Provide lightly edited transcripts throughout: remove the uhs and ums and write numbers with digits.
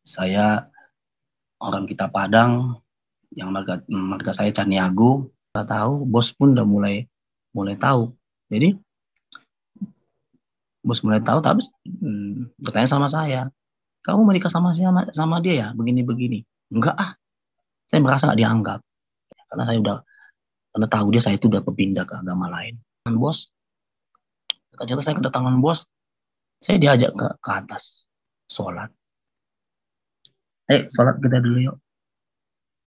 Saya orang kita Padang, yang marga saya Caniago. Kita tahu, bos pun udah mulai tahu. Jadi bos mulai tahu, tapi bertanya sama saya, kamu menikah sama dia ya, begini-begini. Enggak ah, saya merasa nggak dianggap karena karena tahu dia, saya itu udah berpindah ke agama lain. Dan bos, ternyata saya kedatangan bos, saya diajak ke atas sholat. Sholat kita dulu yuk.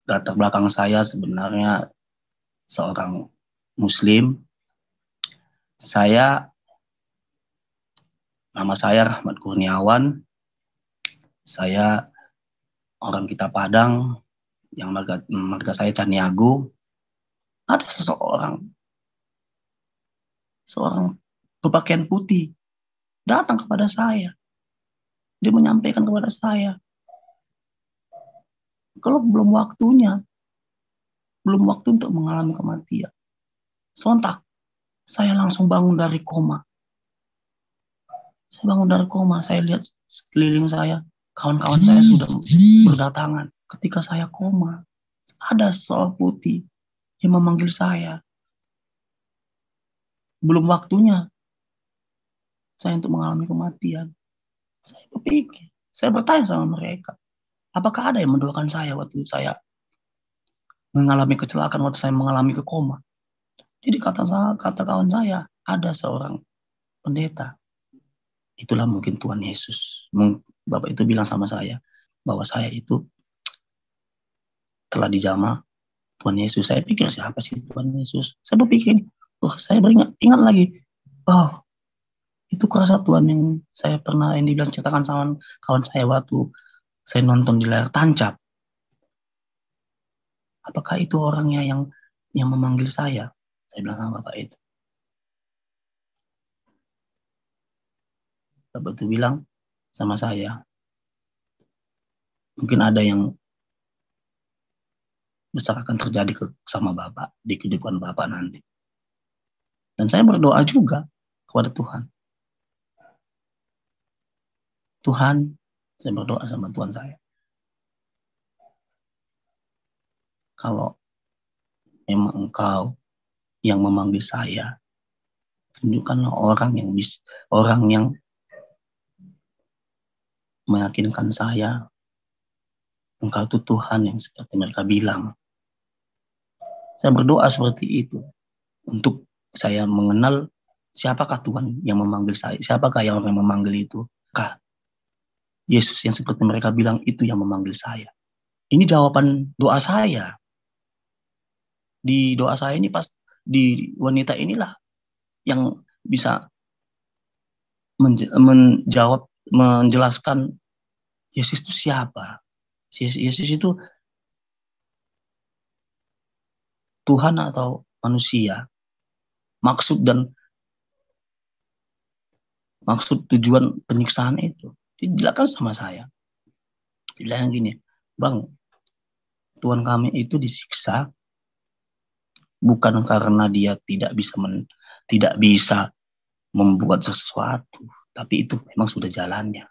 Latar belakang saya sebenarnya seorang Muslim. Nama saya Rahmat Kurniawan. Saya orang kita Padang, yang marga saya Caniago. Ada seorang berpakaian putih datang kepada saya. Dia menyampaikan kepada saya, kalau belum waktu untuk mengalami kematian. Sontak, saya langsung bangun dari koma. Saya lihat sekeliling saya, kawan-kawan saya sudah berdatangan. Ketika saya koma, ada seorang putih yang memanggil saya. Belum waktunya saya untuk mengalami kematian. Saya bertanya sama mereka, apakah ada yang mendoakan saya waktu saya mengalami kecelakaan, waktu saya mengalami koma? Jadi kata kawan saya, ada seorang pendeta. Itulah mungkin Tuhan Yesus. Bapak itu bilang sama saya bahwa saya itu telah dijamah Tuhan Yesus. Saya pikir, siapa sih Tuhan Yesus? Saya berpikir, saya ingat lagi, itu kerasa Tuhan yang dibilang ceritakan sama kawan saya waktu saya nonton di layar tancap. Apakah itu orangnya yang memanggil saya? Saya bilang sama Bapak itu. Bapak itu bilang sama saya, mungkin ada yang besar akan terjadi sama Bapak di kehidupan Bapak nanti. Dan saya berdoa juga kepada Tuhan. Saya berdoa sama Tuhan saya. Kalau memang Engkau yang memanggil saya, tunjukkanlah orang yang meyakinkan saya Engkau itu Tuhan yang seperti mereka bilang. Saya berdoa seperti itu untuk saya mengenal siapakah Tuhan yang memanggil saya, siapakah yang orang memanggil itu. Yesus yang seperti mereka bilang itu yang memanggil saya. Ini jawaban doa saya. Di doa saya ini di wanita inilah yang bisa menjelaskan Yesus itu siapa. Yesus itu Tuhan atau manusia. Maksud tujuan penyiksaan itu dijelaskan sama saya. Dibilang gini, Bang, Tuhan kami itu disiksa bukan karena dia tidak bisa membuat sesuatu, tapi itu memang sudah jalannya.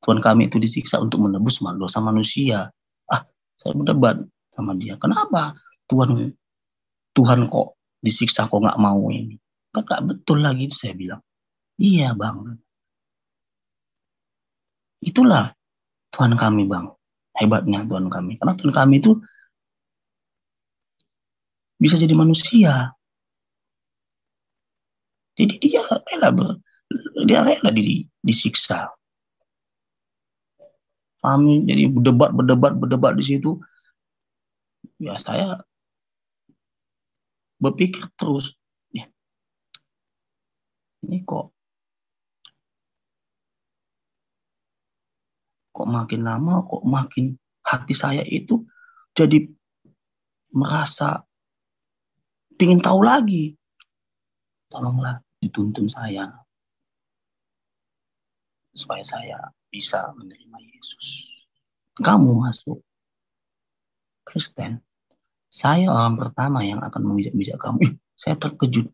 Tuhan kami itu disiksa untuk menebus dosa manusia. Saya berdebat sama dia, kenapa Tuhan kok disiksa, kok nggak mau ini? Kan nggak betul lagi itu, saya bilang. Iya Bang, itulah Tuhan kami Bang, hebatnya Tuhan kami. Karena Tuhan kami itu bisa jadi manusia. Jadi dia rela disiksa. Kami jadi berdebat di situ. Ya saya berpikir terus, ini kok makin lama kok makin hati saya itu jadi merasa ingin tahu lagi. Tolonglah dituntun saya supaya saya bisa menerima Yesus. Kamu masuk Kristen, saya orang pertama yang akan membijak kamu. Saya terkejut.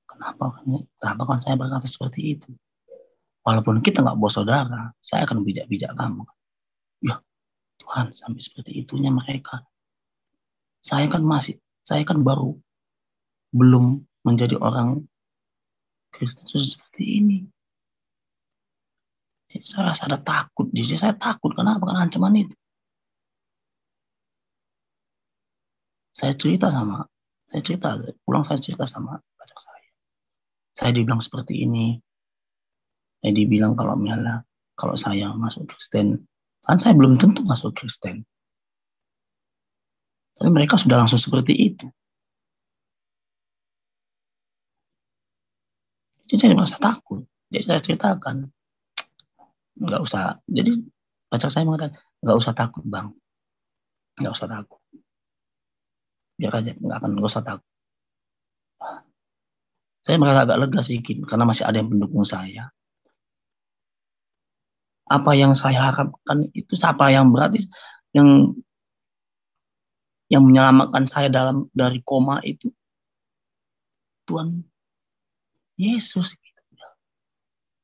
Kenapa kan saya berkata seperti itu? walaupun kita nggak bersaudara, saya akan bijak-bijak kamu. Ya Tuhan, sampai seperti itunya mereka. Saya kan baru belum menjadi orang Kristen seperti ini. Jadi saya rasa ada takut. Jadi saya takut. Kenapa? Karena ancaman itu. Saya cerita sama pacar saya. Saya dibilang seperti ini. Saya dibilang kalau saya masuk Kristen, kan saya belum tentu masuk Kristen. Tapi mereka sudah langsung seperti itu. Jadi saya merasa takut. Jadi saya ceritakan, nggak usah. Jadi pacar saya mengatakan, nggak usah takut bang, nggak usah takut. Biar aja, nggak usah takut. Saya merasa agak lega sedikit karena masih ada yang mendukung saya. Apa yang saya harapkan itu apa yang berarti yang menyelamatkan saya dari koma itu Tuhan Yesus.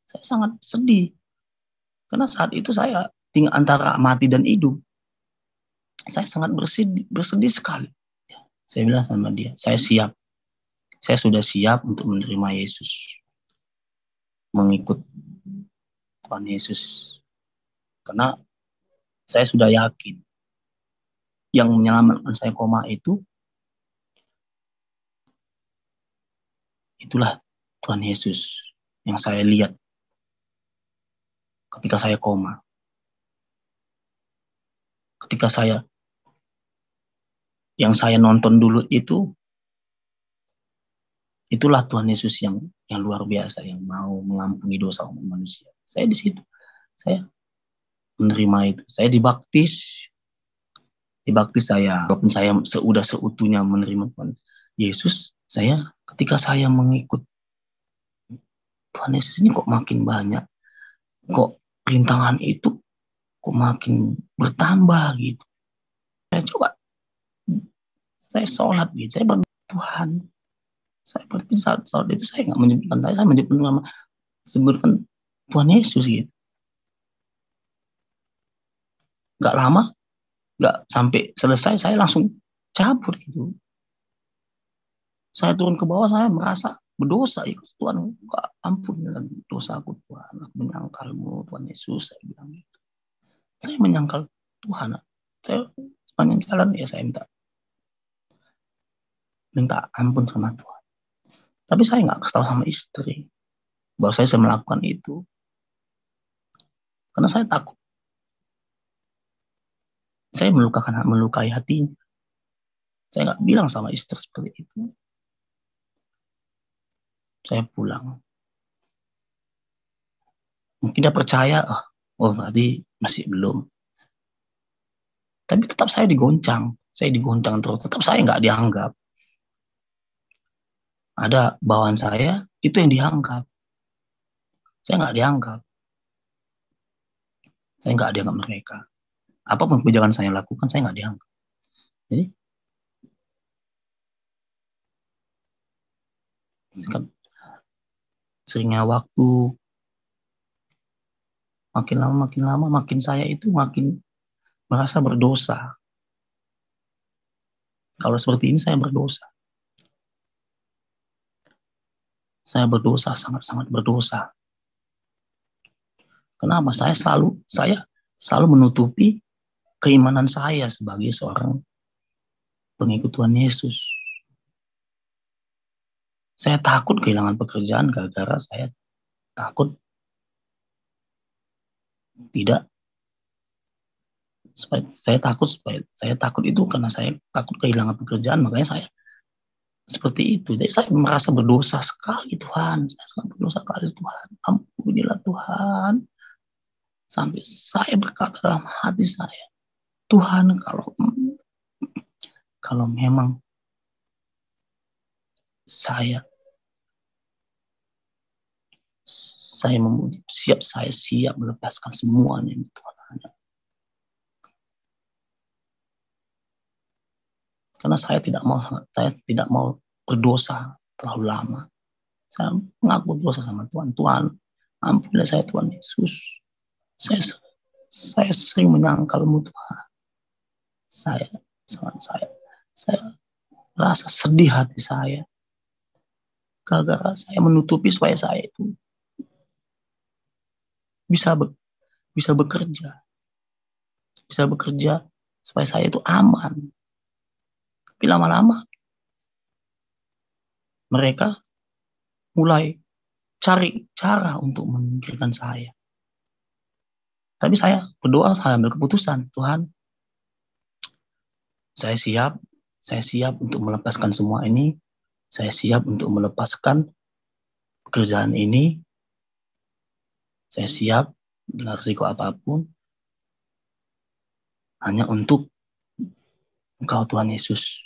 Saya sangat sedih karena saat itu saya tinggal antara mati dan hidup. Saya sangat bersedih sekali. Saya bilang sama dia, saya siap. Saya sudah siap untuk menerima Yesus. Mengikut Tuhan Yesus. Karena saya sudah yakin yang menyelamatkan saya koma itulah Tuhan Yesus yang saya lihat ketika saya koma. Ketika yang saya nonton dulu itulah Tuhan Yesus yang luar biasa, yang mau mengampuni dosa umat manusia. Saya di situ, saya menerima itu. Saya dibaptis saya, walaupun saya sudah seutuhnya menerima Tuhan Yesus, ketika saya mengikut Tuhan Yesus ini kok makin banyak, kok rintangan itu kok makin bertambah gitu. Saya sholat gitu, saya Tuhan. Saya berpikir saat itu saya nggak menyebutkan saya menyebutkan nama sebutkan Tuhan Yesus gitu. Nggak lama, nggak sampai selesai saya langsung cabut gitu. Saya turun ke bawah, saya merasa berdosa. Ya Tuhan, ampun dosaku Tuhan. Aku menyangkalmu Tuhan Yesus. Saya bilang gitu. Saya menyangkal Tuhan. Saya sepanjang jalan ya saya minta ampun sama Tuhan. Tapi saya nggak kasih tahu sama istri bahwa saya melakukan itu. Karena saya takut. Saya melukai hatinya. Saya nggak bilang sama istri seperti itu. Saya pulang. Mungkin dia percaya, berarti masih belum. Tapi tetap saya digoncang terus. Tetap saya nggak dianggap. Ada bawaan saya, itu yang dianggap. Saya nggak dianggap. Saya nggak dianggap mereka. Apapun kebijakan saya lakukan, saya nggak dianggap. Jadi, seringnya waktu, makin lama, makin saya itu makin merasa berdosa. Kalau seperti ini saya berdosa. Saya berdosa, sangat-sangat berdosa. Kenapa? Saya selalu menutupi keimanan saya sebagai seorang pengikut Tuhan Yesus. Saya takut kehilangan pekerjaan gara-gara saya takut saya takut itu karena saya takut kehilangan pekerjaan, makanya saya seperti itu. Jadi saya merasa berdosa sekali Tuhan. Saya sangat berdosa sekali Tuhan. Ampunilah Tuhan. Sampai saya berkata dalam hati saya, Tuhan kalau memang saya siap melepaskan semuanya Tuhan. Karena saya tidak mau berdosa terlalu lama. Saya mengaku dosa sama Tuhan. Tuhan, Ampunilah saya Tuhan Yesus. Saya sering menyangkalmu Tuhan. Saya rasa sedih hati saya. Gara-gara saya menutupi supaya saya itu bisa bekerja. Bisa bekerja supaya saya itu aman. Tapi lama-lama mereka mulai cari cara untuk menyingkirkan saya. Tapi saya berdoa, saya ambil keputusan, Tuhan, saya siap untuk melepaskan semua ini. Saya siap untuk melepaskan pekerjaan ini. Saya siap dengan risiko apapun. Hanya untuk Engkau Tuhan Yesus.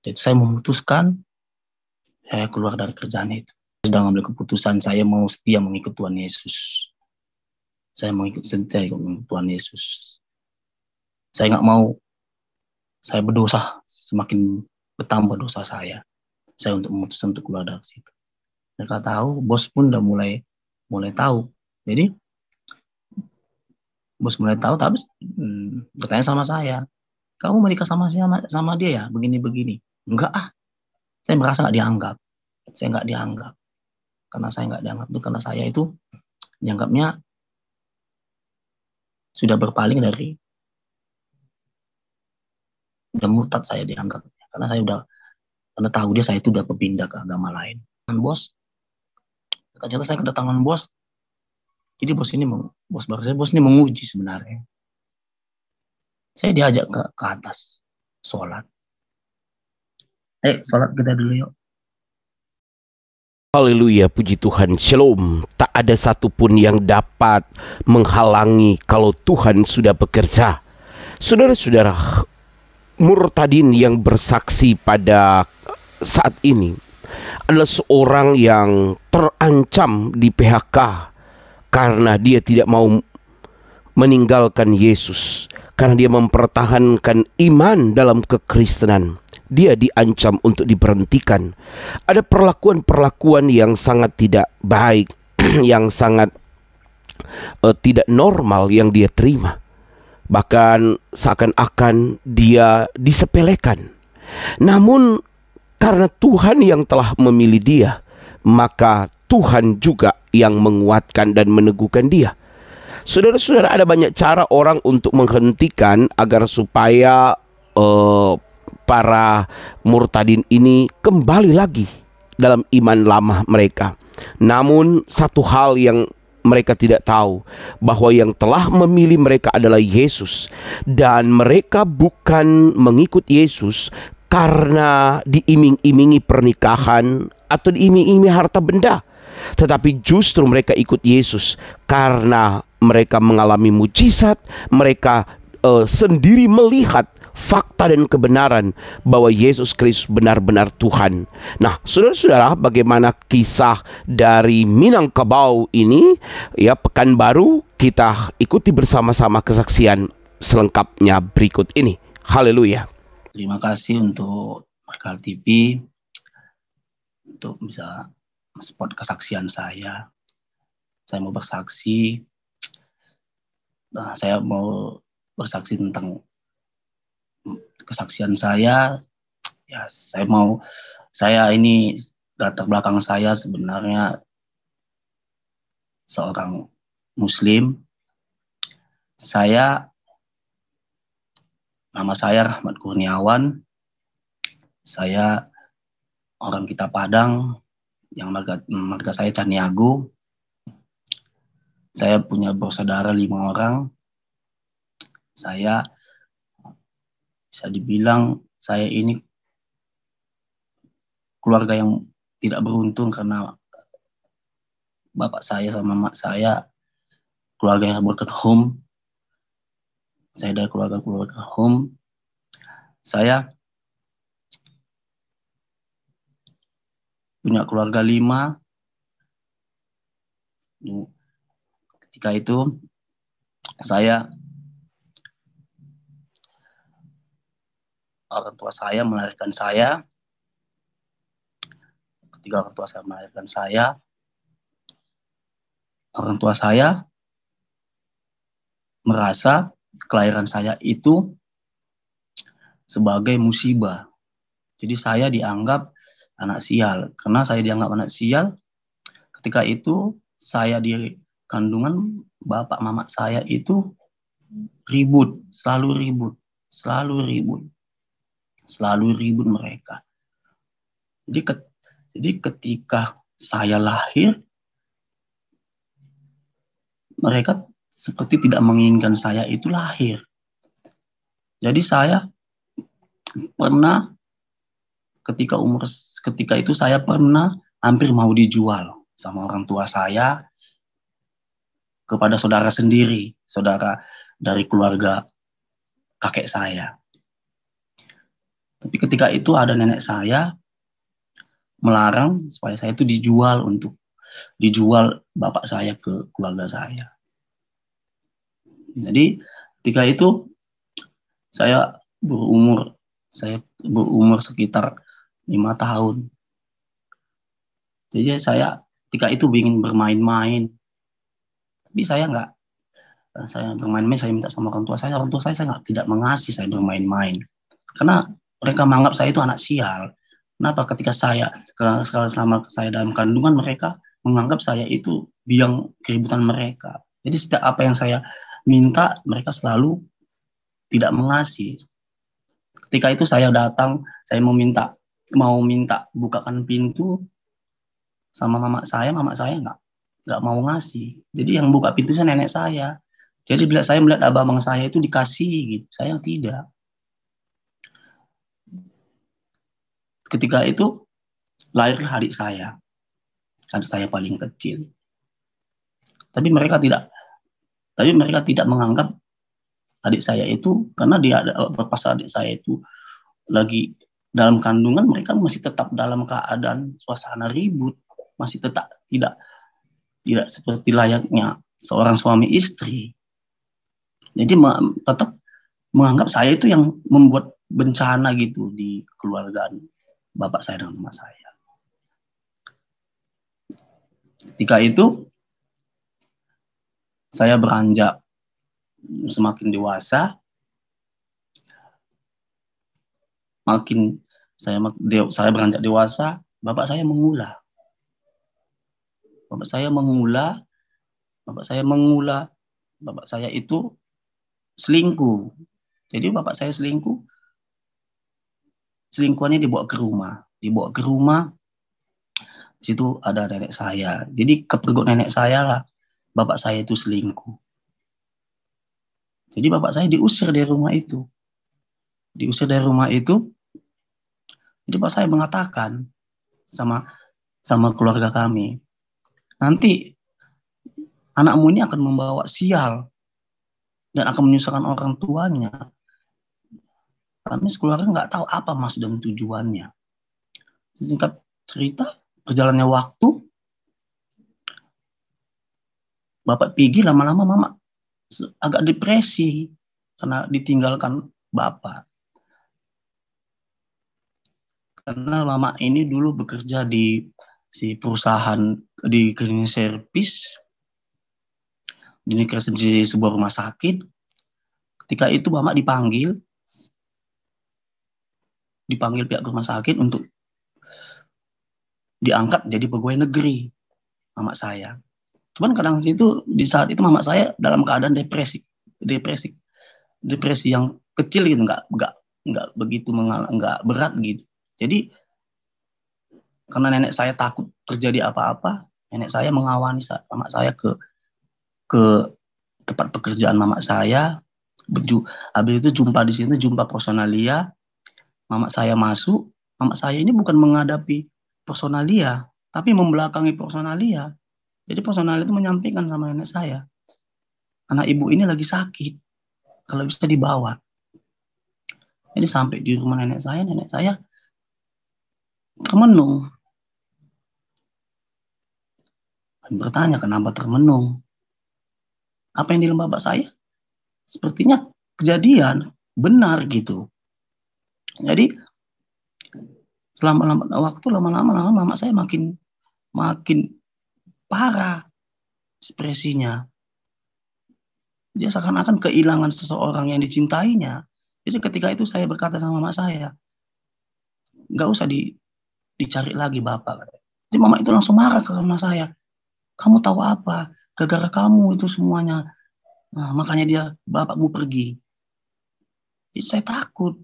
Jadi saya memutuskan, saya keluar dari kerjaan itu. Saya sudah mengambil keputusan, saya mau setia mengikut Tuhan Yesus. Saya mau setia mengikut Tuhan Yesus. Saya nggak mau saya berdosa, semakin bertambah dosa saya. Saya untuk memutuskan untuk keluar dari situ. Mereka tahu, bos pun udah mulai tahu. Jadi bos mulai tahu, tapi bertanya sama saya, kamu menikah sama dia ya, begini-begini. Enggak saya merasa nggak dianggap. Saya nggak dianggap. Karena saya nggak dianggap itu karena saya itu dianggapnya sudah berpaling dari, udah murtad saya dianggap. Karena karena tahu dia saya itu udah berpindah ke agama lain. Bos, ternyata saya kedatangan bos. Jadi bos ini menguji sebenarnya. Saya diajak ke atas sholat. Sholat kita dulu yuk. Haleluya, puji Tuhan. Shalom. Tak ada satupun yang dapat menghalangi kalau Tuhan sudah bekerja. Saudara-saudara, murtadin yang bersaksi pada saat ini adalah seorang yang terancam di PHK karena dia tidak mau meninggalkan Yesus, karena dia mempertahankan iman dalam kekristenan. Dia diancam untuk diberhentikan. Ada perlakuan-perlakuan yang sangat tidak baik, yang sangat tidak normal yang dia terima. Bahkan seakan-akan dia disepelekan. Namun karena Tuhan yang telah memilih dia, maka Tuhan juga yang menguatkan dan meneguhkan dia. Saudara-saudara, ada banyak cara orang untuk menghentikan agar supaya para murtadin ini kembali lagi dalam iman lama mereka. Namun satu hal yang mereka tidak tahu, bahwa yang telah memilih mereka adalah Yesus. Dan mereka bukan mengikut Yesus karena diiming-imingi pernikahan atau diiming-imingi harta benda, tetapi justru mereka ikut Yesus karena mereka mengalami mujizat. Mereka sendiri melihat fakta dan kebenaran bahwa Yesus Kristus benar-benar Tuhan. Nah, saudara-saudara, bagaimana kisah dari Minangkabau ini? Ya, Pekanbaru, kita ikuti bersama-sama kesaksian selengkapnya berikut ini. Haleluya. Terima kasih untuk Markal TV untuk bisa spot kesaksian saya. Saya mau bersaksi. Saya mau bersaksi tentang kesaksian saya. Ya, saya ini latar belakang saya sebenarnya seorang Muslim. Nama saya Rahmat Kurniawan. Saya orang Kita Padang, yang marga saya Caniago. Saya punya bersaudara 5 orang. Saya bisa dibilang saya ini keluarga yang tidak beruntung karena bapak saya sama mak saya keluarga yang broken home. Saya dari keluarga home. Saya punya keluarga 5. Ketika itu orang tua saya melahirkan saya. Ketika orang tua saya melahirkan saya, orang tua saya merasa kelahiran saya itu sebagai musibah. Jadi saya dianggap anak sial. Karena saya dianggap anak sial, ketika itu saya di kandungan bapak mama saya itu ribut, selalu ribut mereka. Jadi ketika saya lahir, mereka seperti tidak menginginkan saya itu lahir. Jadi saya pernah ketika itu saya pernah hampir mau dijual sama orang tua saya kepada saudara sendiri, saudara dari keluarga kakek saya. Tapi ketika itu ada nenek saya melarang supaya saya itu dijual bapak saya ke keluarga saya. Jadi ketika itu saya berumur sekitar 5 tahun. Jadi saya ketika itu ingin bermain-main, tapi saya bermain-main, saya minta sama orang tua saya tidak mengasih saya bermain-main, karena mereka menganggap saya itu anak sial. Kenapa? Selama saya dalam kandungan, mereka menganggap saya itu biang keributan mereka. Jadi setiap apa yang saya minta, mereka selalu tidak mengasih. Ketika itu saya datang, saya mau minta bukakan pintu sama mama saya nggak mau ngasih. Jadi yang buka pintu saya nenek saya. Jadi bila saya melihat abang saya itu dikasih gitu, saya tidak. Ketika itu lahirlah adik saya paling kecil. Tapi mereka tidak menganggap adik saya itu, karena pas adik saya itu lagi dalam kandungan, mereka masih tetap dalam keadaan suasana ribut, masih tetap tidak seperti layaknya seorang suami istri. Jadi tetap menganggap saya itu yang membuat bencana gitu di keluargaan bapak saya dan mama saya. Ketika itu saya beranjak semakin dewasa, saya beranjak dewasa, bapak saya mengulah. Bapak saya itu selingkuh. Jadi bapak saya selingkuhannya dibawa ke rumah. Di situ ada nenek saya. Jadi kepergok nenek saya lah, bapak saya itu selingkuh. Jadi bapak saya diusir dari rumah itu. Jadi bapak saya mengatakan sama keluarga kami, nanti anakmu ini akan membawa sial dan akan menyusahkan orang tuanya. Kami sekeluarga nggak tahu apa maksud dan tujuannya. Singkat cerita, berjalannya waktu, bapak pergi, lama-lama mama agak depresi karena ditinggalkan bapak. Karena mama ini dulu bekerja di perusahaan di cleaning service, di sebuah rumah sakit. Ketika itu mama dipanggil pihak rumah sakit untuk diangkat jadi pegawai negeri mama saya. Cuman kadang di saat itu mama saya dalam keadaan depresi yang kecil gitu, nggak begitu nggak berat gitu. Jadi karena nenek saya takut terjadi apa-apa, nenek saya mengawani mama saya ke tempat pekerjaan mama saya. Habis itu jumpa personalia. Mama saya masuk. Mama saya ini bukan menghadapi personalia, tapi membelakangi personalia. Jadi personalia itu menyampaikan sama nenek saya, anak ibu ini lagi sakit, kalau bisa dibawa. Jadi sampai di rumah nenek saya termenung. Bertanya, kenapa termenung? Apa yang di dalam bapak saya? Sepertinya kejadian benar gitu. Jadi lama-lama mama saya makin parah. ekspresinya. Dia seakan-akan kehilangan seseorang yang dicintainya. Jadi ketika itu saya berkata sama mama saya, nggak usah dicari lagi bapak. Jadi mama itu langsung marah ke mama saya. Kamu tahu apa? Gara-gara kamu itu semuanya. Nah, makanya dia bapakmu pergi. Jadi saya takut.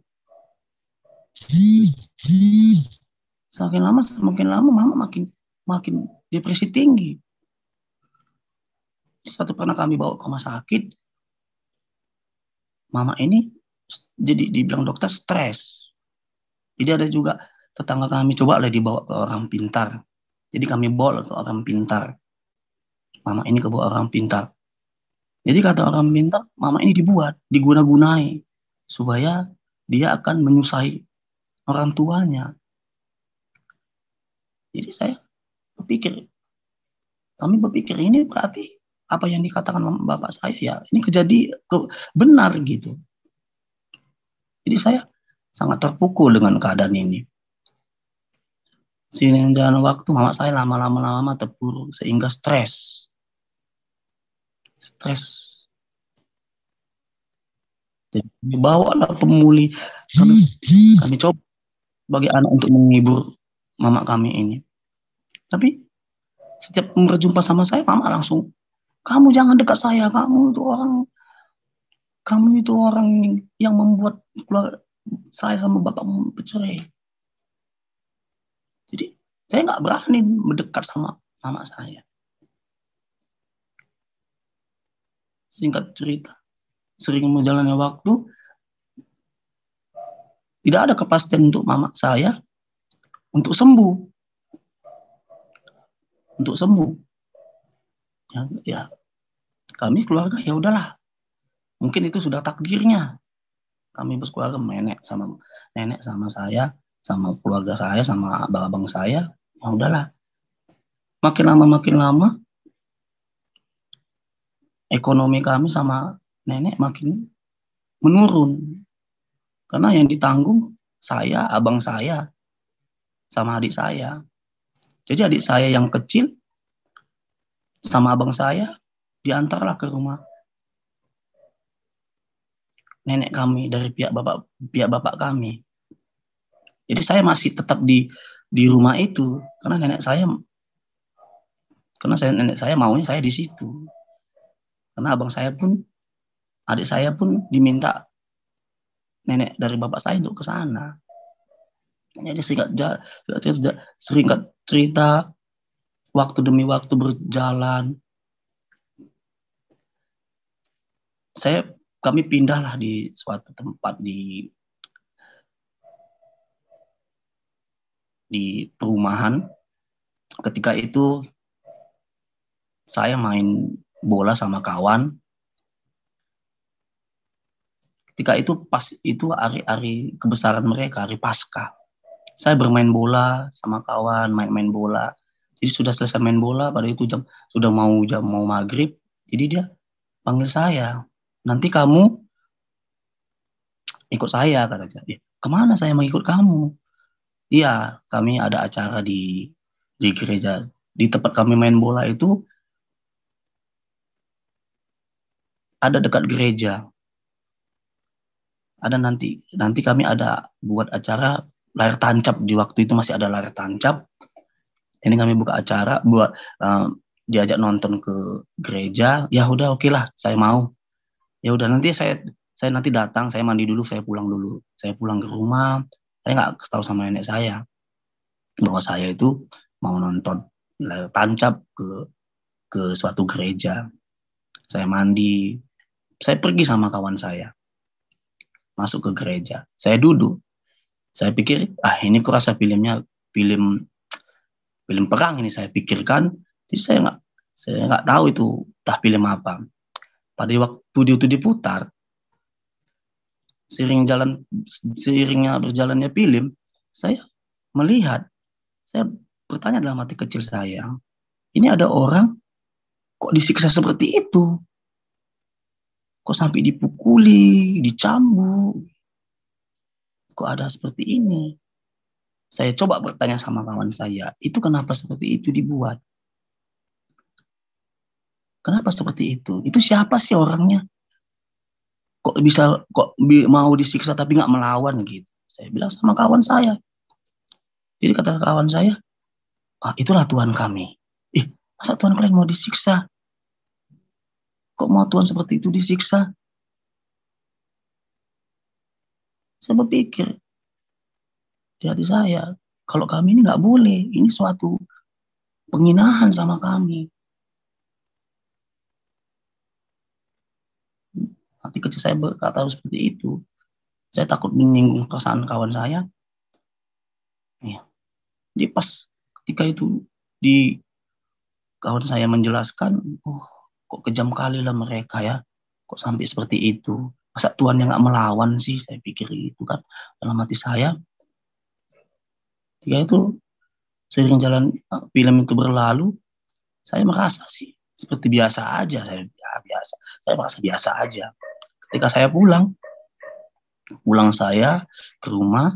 Semakin lama mama makin depresi tinggi. Satu pernah kami bawa ke rumah sakit, mama ini jadi dibilang dokter stres. Jadi ada juga tetangga kami coba lah dibawa ke orang pintar. Jadi kami bawa ke orang pintar. Mama ini kebawa orang pintar. Jadi kata orang pintar, mama ini diguna-gunai supaya dia akan menyusahi orang tuanya. Jadi kami berpikir ini berarti apa yang dikatakan bapak saya ya ini benar gitu. Jadi saya sangat terpukul dengan keadaan ini. Seiring jalan waktu mama saya lama-lama terpuruk sehingga stres. Jadi bawalah pemulih. Kami coba bagi anak untuk menghibur mama kami ini. Tapi setiap berjumpa sama saya, mama langsung, kamu jangan dekat saya, kamu itu orang yang membuat keluarga saya sama bapakmu bercerai. Jadi saya nggak berani mendekat sama mama saya. Singkat cerita, sering berjalannya waktu, tidak ada kepastian untuk mama saya untuk sembuh. Ya, kami keluarga ya udahlah. Mungkin itu sudah takdirnya. Kami berkeluarga nenek sama saya, sama keluarga saya, sama abang-abang saya. Ya udahlah. Makin lama ekonomi kami sama nenek makin menurun. Karena yang ditanggung saya, abang saya, sama adik saya. Jadi adik saya yang kecil sama abang saya diantarlah ke rumah nenek kami dari pihak bapak kami. Jadi saya masih tetap di rumah itu karena nenek saya maunya saya di situ. Karena adik saya pun diminta nenek dari bapak saya untuk ke sana. Jadi singkat cerita, waktu demi waktu berjalan, kami pindahlah di suatu tempat di perumahan. Ketika itu saya main bola sama kawan. Ketika itu pas itu hari-hari kebesaran mereka, hari Paskah. Saya bermain bola sama kawan, main bola. Jadi sudah selesai main bola, pada itu sudah mau maghrib. Jadi dia panggil saya, nanti kamu ikut saya, katanya. Kemana saya mau ikut kamu? Iya, kami ada acara di gereja. Di tempat kami main bola itu ada dekat gereja. Ada nanti kami ada buat acara layar tancap. Di waktu itu masih ada layar tancap. Ini kami buka acara buat diajak nonton ke gereja. Ya udah, oke lah, saya mau. Ya udah, nanti saya nanti datang, saya mandi dulu, saya pulang dulu. Saya pulang ke rumah, saya nggak tahu sama nenek saya bahwa saya itu mau nonton layar tancap ke suatu gereja. Saya mandi, saya pergi sama kawan saya masuk ke gereja. Saya duduk, saya pikir ini kurasa film perang ini, saya pikirkan. Jadi saya nggak tahu itu film apa. Pada waktu itu diputar, seiringnya berjalannya film, saya bertanya dalam hati kecil saya, ini ada orang kok disiksa seperti itu? Kok sampai dipukuli, dicambuk? Kok ada seperti ini? Saya coba bertanya sama kawan saya, itu kenapa seperti itu dibuat? Kenapa seperti itu? Itu siapa sih orangnya? Kok mau disiksa tapi nggak melawan gitu? Saya bilang sama kawan saya. Jadi kata kawan saya, itulah Tuhan kami. Masa Tuhan kalian mau disiksa? Kok mau Tuhan seperti itu disiksa? Saya berpikir di hati saya, kalau kami ini nggak boleh, ini suatu penghinaan sama kami. Hati kecil saya berkata seperti itu. Saya takut menyinggung perasaan kawan saya. Ya. Jadi pas ketika itu di kawan saya menjelaskan, kok kejam kali lah mereka ya. Kok sampai seperti itu? Masa Tuhan yang nggak melawan sih? Saya pikir itu kan dalam hati saya. Ketika itu sering jalan film itu berlalu, saya merasa sih seperti biasa aja. Saya merasa biasa aja. Ketika saya pulang saya ke rumah,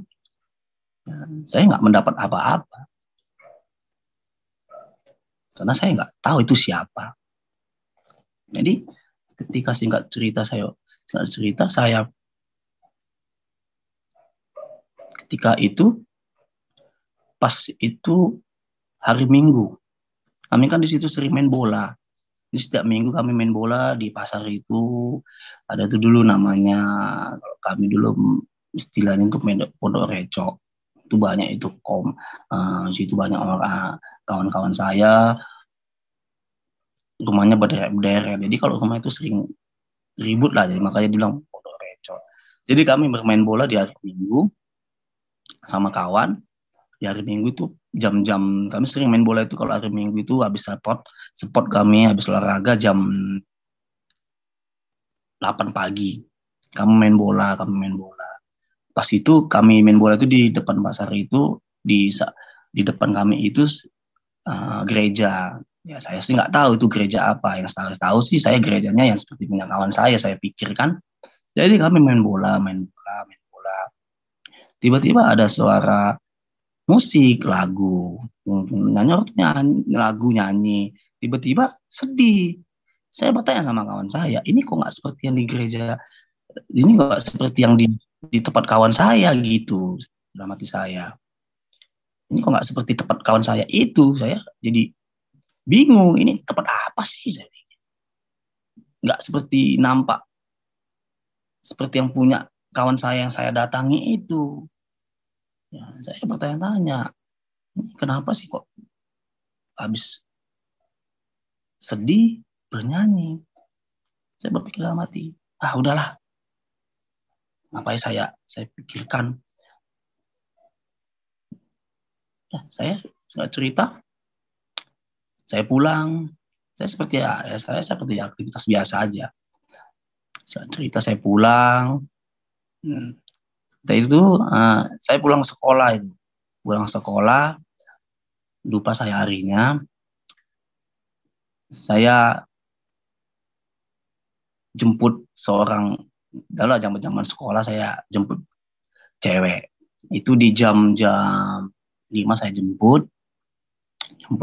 saya nggak mendapat apa-apa. Karena saya nggak tahu itu siapa. Jadi ketika singkat cerita saya ketika itu pas itu hari Minggu, kami kan di situ sering main bola. Jadi setiap minggu kami main bola di pasar itu. Ada tuh dulu namanya, kalau kami dulu istilahnya untuk main pondok recok. Itu banyak itu situ banyak orang kawan-kawan saya rumahnya berderet. Jadi kalau rumah itu sering ribut lah, jadi makanya dibilang pondok recok. Jadi kami bermain bola di hari Minggu sama kawan. Di hari Minggu itu jam-jam kami sering main bola itu kalau hari Minggu itu habis sport kami habis olahraga jam 8 pagi. Kami main bola. Pas itu kami main bola itu di depan pasar itu, di depan kami itu gereja. Ya saya sih nggak tahu itu gereja apa. Yang tahu sih saya gerejanya yang seperti punya kawan saya pikirkan. Jadi kami main bola. Tiba-tiba ada suara musik, lagu, nyanyi. Tiba-tiba sedih. Saya bertanya sama kawan saya, ini kok nggak seperti yang di gereja, ini nggak seperti yang di tempat kawan saya gitu. Dalam hati saya, ini kok nggak seperti tempat kawan saya itu. Saya jadi bingung, ini tempat apa sih? Nggak seperti nampak seperti yang punya kawan saya yang saya datangi itu. Ya, saya bertanya-tanya, kenapa sih kok habis sedih bernyanyi? Saya berpikir dalam hati, udahlah, ngapain saya pikirkan. Ya, saya nggak cerita. Saya pulang. Saya seperti aktivitas biasa aja. Saya cerita saya pulang. Dari itu saya pulang sekolah itu. Lupa saya harinya. Saya jemput seorang, dalam zaman sekolah saya jemput cewek. Itu di jam-jam 5 saya jemput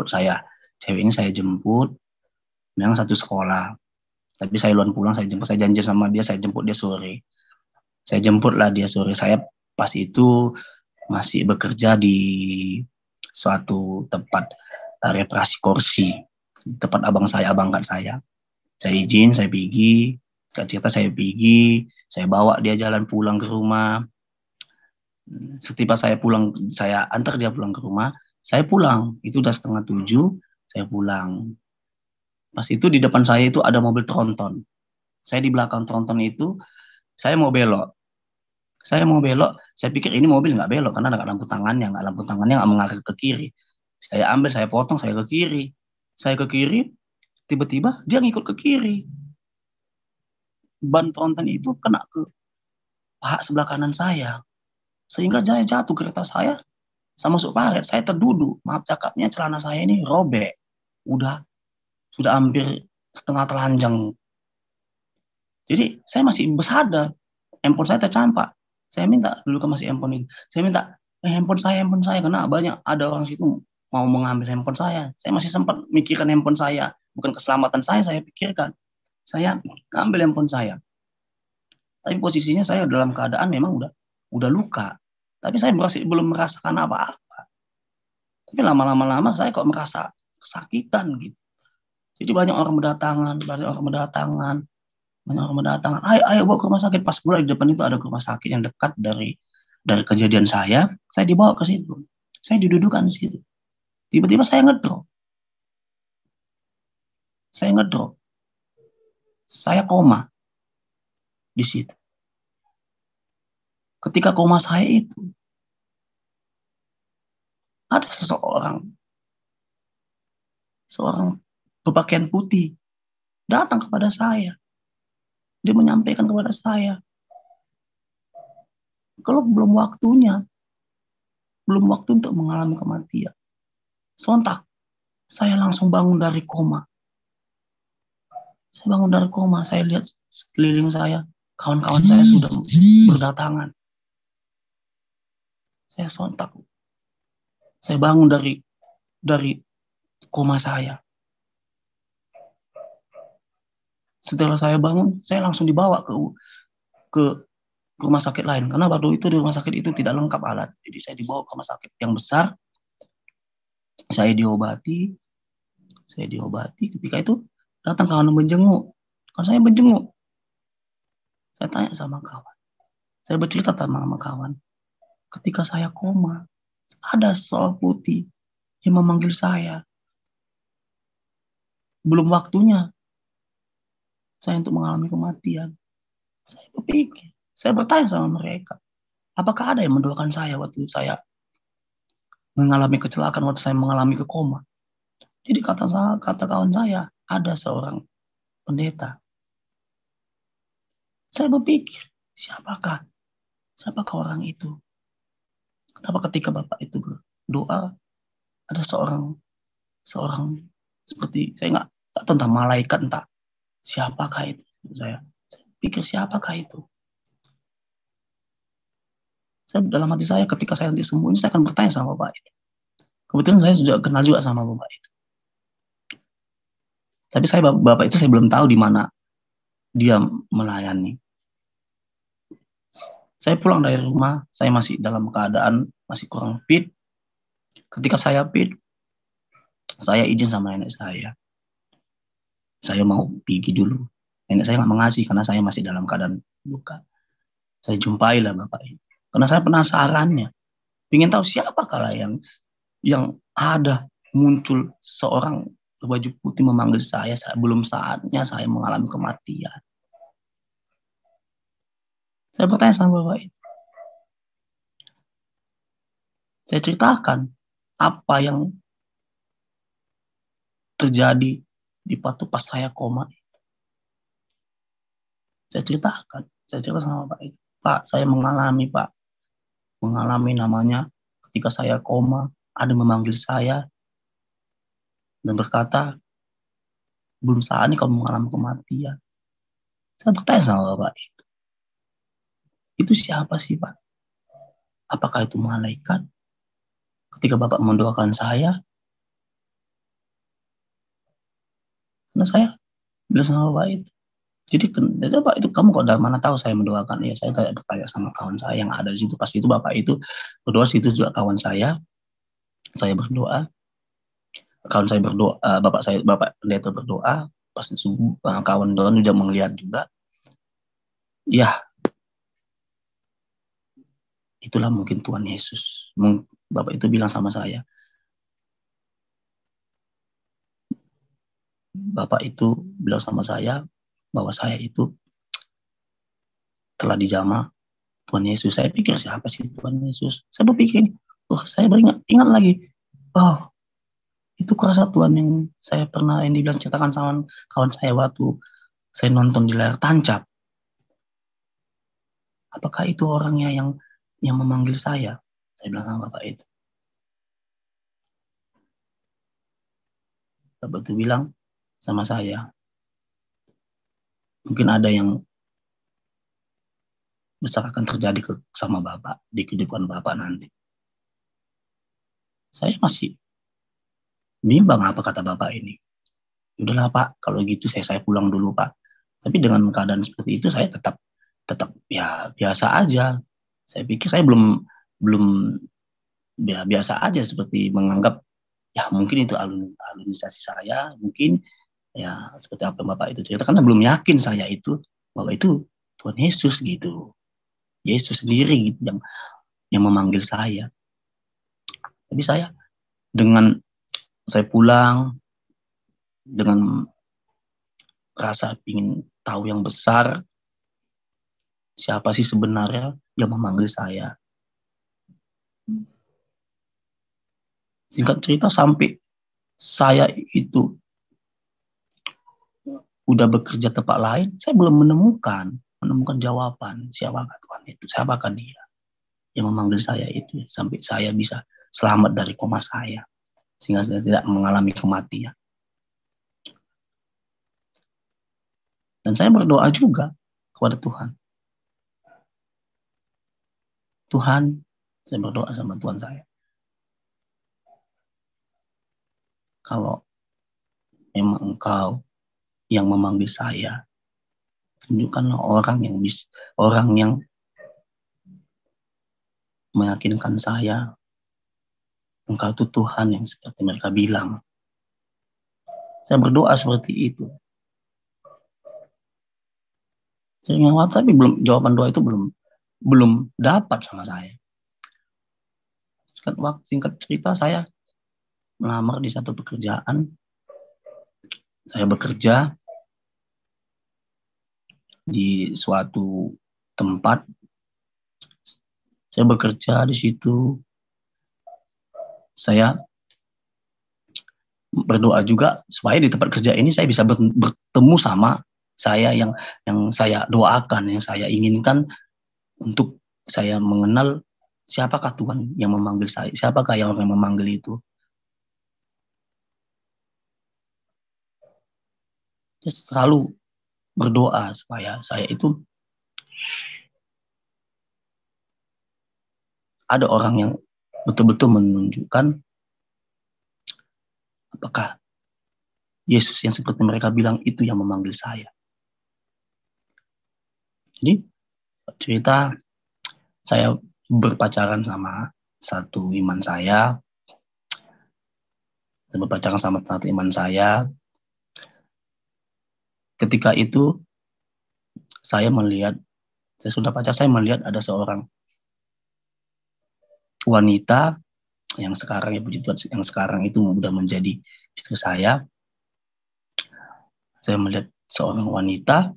saya. Cewek ini saya jemput, memang satu sekolah. Tapi saya duluan pulang, saya janji sama dia, saya jemput dia sore. Saya jemputlah dia sore. Saya pas itu masih bekerja di suatu tempat reparasi kursi, tempat abang angkat saya. Saya izin, saya pergi, saya bawa dia jalan pulang ke rumah. Setiba saya pulang, saya antar dia pulang ke rumah, saya pulang. Itu udah 6:30, saya pulang. Pas itu di depan saya itu ada mobil tronton. Saya di belakang tronton itu, saya mau belok. Saya pikir ini mobil nggak belok karena nggak lampu tangannya nggak mengarah ke kiri. Saya ambil, saya potong, saya ke kiri. Tiba-tiba dia ngikut ke kiri. Ban tronton itu kena ke paha sebelah kanan saya. Sehingga saya jatuh, kereta saya sama masuk paret. Saya terduduk. Maaf cakapnya, celana saya ini robek. Sudah hampir setengah telanjang. Jadi saya masih bersadar. Handphone saya tercampak. Saya minta dulu ke masih handphone itu. Saya minta handphone saya karena banyak ada orang situ mau mengambil handphone saya. Saya masih sempat mikirkan handphone saya. bukan keselamatan saya pikirkan. Saya ambil handphone saya. Tapi posisinya saya dalam keadaan memang udah luka. Tapi saya belum merasakan apa-apa. Tapi lama-lama saya kok merasa kesakitan gitu. Jadi banyak orang berdatangan. Ayo bawa ke rumah sakit. Pas pula di depan itu ada rumah sakit yang dekat dari kejadian saya dibawa ke situ. Saya didudukan di situ. Tiba-tiba saya ngedrop. Saya koma di situ. Ketika koma saya itu, ada seorang berpakaian putih datang kepada saya. Dia menyampaikan kepada saya, kalau belum waktu untuk mengalami kematian. Sontak, saya langsung bangun dari koma. Saya lihat sekeliling saya, kawan-kawan saya sudah berdatangan. Saya sontak. Saya bangun dari koma saya. Setelah saya bangun, saya langsung dibawa ke rumah sakit lain. Karena waktu itu di rumah sakit itu tidak lengkap alat. Jadi saya dibawa ke rumah sakit yang besar. Saya diobati. Ketika itu datang kawan menjenguk. Kan saya menjenguk. Saya tanya sama kawan. Saya bercerita sama kawan. Ketika saya koma, ada seorang putih yang memanggil saya. Belum waktunya saya untuk mengalami kematian. Saya bertanya sama mereka, apakah ada yang mendoakan saya waktu saya mengalami kecelakaan, waktu saya mengalami koma? Jadi kata kawan saya, ada seorang pendeta. Saya berpikir, siapakah orang itu? Kenapa ketika Bapak itu berdoa, ada seorang seperti, saya nggak tahu tentang malaikat, entah siapakah itu? Saya pikir siapakah itu? Saya dalam hati saya, ketika saya nanti sembuh ini, saya akan bertanya sama Bapak itu. Kebetulan saya sudah kenal juga sama Bapak itu. Tapi Bapak itu saya belum tahu di mana dia melayani. Saya pulang dari rumah, saya masih dalam keadaan masih kurang fit. Ketika saya fit, saya izin sama nenek saya. Saya mau pergi dulu. Nenek saya nggak mengasih karena saya masih dalam keadaan luka. Saya jumpailah Bapak itu. Karena saya penasarannya. Ingin tahu siapa kala yang ada muncul seorang baju putih memanggil saya belum saatnya saya mengalami kematian. Saya bertanya sama Bapak itu. Saya ceritakan apa yang terjadi di waktu pas saya koma. Saya cerita sama Pak itu. Pak, saya mengalami namanya ketika saya koma, ada memanggil saya dan berkata, belum saatnya kamu mengalami kematian. Saya bertanya sama Bapak itu siapa sih Pak? Apakah itu malaikat? Ketika Bapak mendoakan saya, karena saya bilang sama Bapak itu. Jadi Bapak itu, kamu kok dari mana tahu saya mendoakan? Ya saya bertanya sama kawan saya yang ada di situ. Pasti itu Bapak itu berdoa, situ juga kawan saya. Saya berdoa. Kawan saya berdoa, Bapak pendeta berdoa. Pas subuh kawan juga melihat juga. Ya, itulah mungkin Tuhan Yesus. Bapak itu bilang sama saya. Bapak itu bilang sama saya bahwa saya itu telah dijamah Tuhan Yesus. Saya pikir siapa sih Tuhan Yesus? Saya berpikir, saya ingat lagi. Oh, itu kuasa Tuhan yang saya pernah yang dibilang ceritakan sama kawan saya waktu saya nonton di layar tancap. Apakah itu orangnya yang memanggil saya? Saya bilang sama Bapak itu. Bapak itu bilang sama saya, mungkin ada yang besar akan terjadi sama Bapak di kehidupan Bapak nanti. Saya masih bimbang apa kata Bapak ini. Udahlah Pak, kalau gitu saya pulang dulu Pak. Tapi dengan keadaan seperti itu saya tetap ya biasa aja. Saya pikir saya belum belum ya biasa aja, seperti menganggap ya mungkin itu alunisasi saya, mungkin ya seperti apa Bapak itu cerita, karena belum yakin saya itu bahwa itu Tuhan Yesus gitu. Yesus sendiri gitu yang memanggil saya. Jadi dengan saya pulang dengan rasa ingin tahu yang besar, siapa sih sebenarnya yang memanggil saya. Singkat cerita, sampai saya itu udah bekerja tempat lain, saya belum menemukan jawaban siapakah Tuhan itu, siapakah dia yang memanggil saya itu, sampai saya bisa selamat dari koma saya, sehingga saya tidak mengalami kematian. Dan saya berdoa juga kepada Tuhan. Tuhan, saya berdoa sama Tuhan saya, kalau memang Engkau yang memanggil saya, tunjukkanlah orang yang meyakinkan saya Engkau itu Tuhan yang seperti mereka bilang. Saya berdoa seperti itu. Tapi jawaban doa itu belum dapat sama saya. Singkat cerita, saya melamar di satu pekerjaan. Saya bekerja di suatu tempat. Saya bekerja di situ. Saya berdoa juga supaya di tempat kerja ini saya bisa bertemu sama saya yang saya doakan, yang saya inginkan, untuk saya mengenal siapakah Tuhan yang memanggil saya, siapakah yang orang memanggil itu. Saya selalu berdoa supaya saya itu ada orang yang betul-betul menunjukkan apakah Yesus yang seperti mereka bilang itu yang memanggil saya. Jadi cerita, saya berpacaran sama satu iman saya. Berpacaran sama satu iman saya. Ketika itu saya sudah pacar, saya melihat ada seorang wanita yang sekarang, ya puji Tuhan, yang sekarang itu sudah menjadi istri saya. Saya melihat seorang wanita,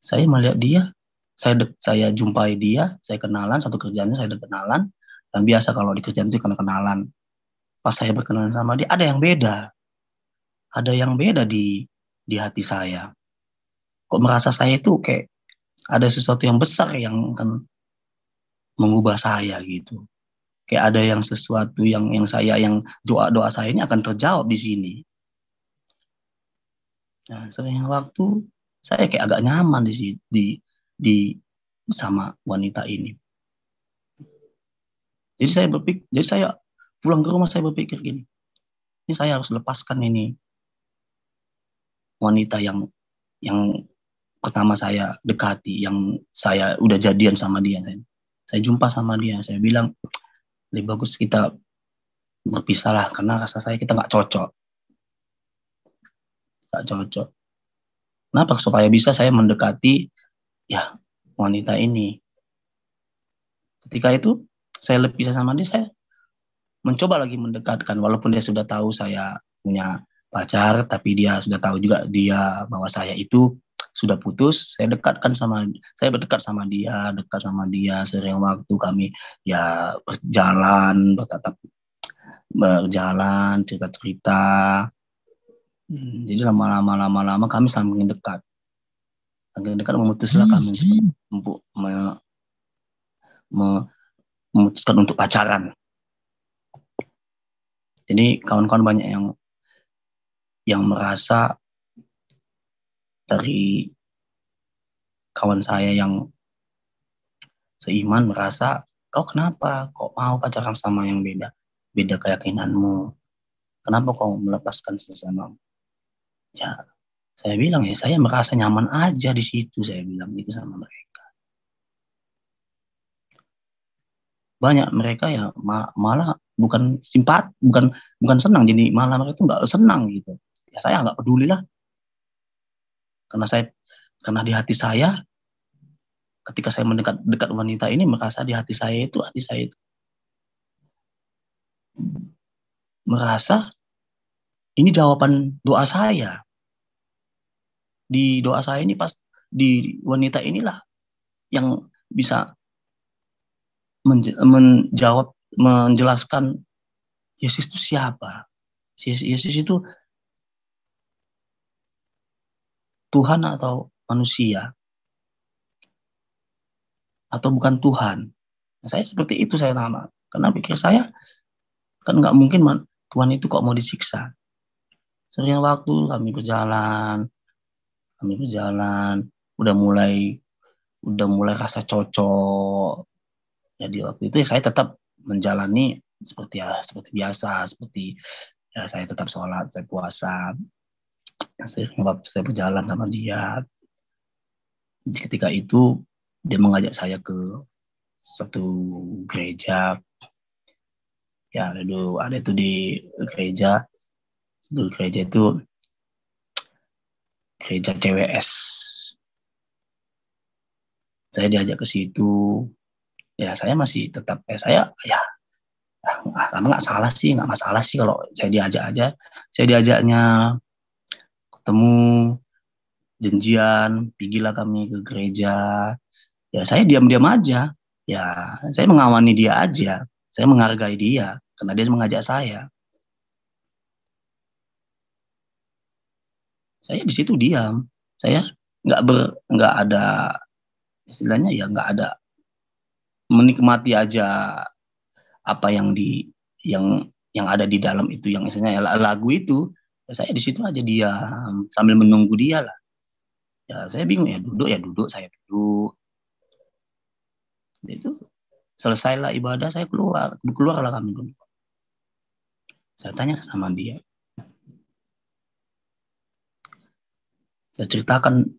saya melihat dia, saya jumpai dia, saya kenalan, satu kerjaannya saya udah kenalan, dan biasa kalau di kerjaan itu karena kenalan. Pas saya berkenalan sama dia, ada yang beda di hati saya. Kok merasa saya itu kayak ada sesuatu yang besar yang akan mengubah saya gitu. Kayak ada yang sesuatu yang doa saya ini akan terjawab di sini. Nah, sering waktu saya kayak agak nyaman di sama wanita ini. Jadi saya pulang ke rumah, saya berpikir gini, ini saya harus lepaskan ini wanita yang pertama saya dekati, yang saya udah jadian sama dia. Saya jumpa sama dia, saya bilang lebih bagus kita berpisah lah, karena rasa saya kita nggak cocok. Kenapa? Supaya bisa saya mendekati ya wanita ini. Ketika itu saya lebih bisa sama dia, saya mencoba lagi mendekatkan, walaupun dia sudah tahu saya punya pacar, tapi dia sudah tahu juga bahwa saya itu sudah putus. Saya berdekat sama dia, sering waktu kami ya berjalan cerita. Jadi lama-lama kami saling dekat. Memutuslah kami untuk memutuskan untuk pacaran. Jadi kawan-kawan banyak yang merasa, dari kawan saya yang seiman merasa, kau kenapa kok mau pacaran sama yang beda keyakinanmu? Kenapa kau melepaskan sesama? Ya, saya bilang ya, saya merasa nyaman aja di situ, saya bilang gitu sama mereka. Banyak mereka ya malah bukan bukan senang, jadi malah mereka itu nggak senang gitu. Ya saya nggak peduli lah, karena di hati saya, ketika saya mendekat wanita ini, merasa di hati saya itu merasa ini jawaban doa saya. Di doa saya ini pas di wanita inilah yang bisa menjelaskan Yesus itu siapa. Yesus itu Tuhan atau manusia, atau bukan Tuhan. Nah, saya seperti itu saya nama. Karena pikir saya kan nggak mungkin Tuhan itu kok mau disiksa. Sering waktu kami berjalan, udah mulai rasa cocok. Jadi waktu itu ya saya tetap menjalani seperti biasa, seperti ya saya tetap sholat, saya puasa. Sering waktu saya berjalan sama dia, ketika itu dia mengajak saya ke satu gereja. Ya ada itu di gereja, itu gereja CWS. Saya diajak ke situ, ya saya masih tetap saya ya sama nggak salah sih, nggak masalah sih kalau saya diajak aja. Saya diajaknya ketemu, janjian, pergilah kami ke gereja. Ya saya diam-diam aja. Ya saya mengawani dia aja. Saya menghargai dia karena dia mengajak saya. Saya di situ diam. Saya nggak ada istilahnya, ya nggak ada, menikmati aja apa yang ada di dalam itu, yang istilahnya lagu itu. Ya, saya di situ aja diam sambil menunggu dia lah. Ya saya bingung, ya duduk saya duduk. Itu selesailah ibadah, saya keluarlah kami dulu. Saya tanya sama dia, saya ceritakan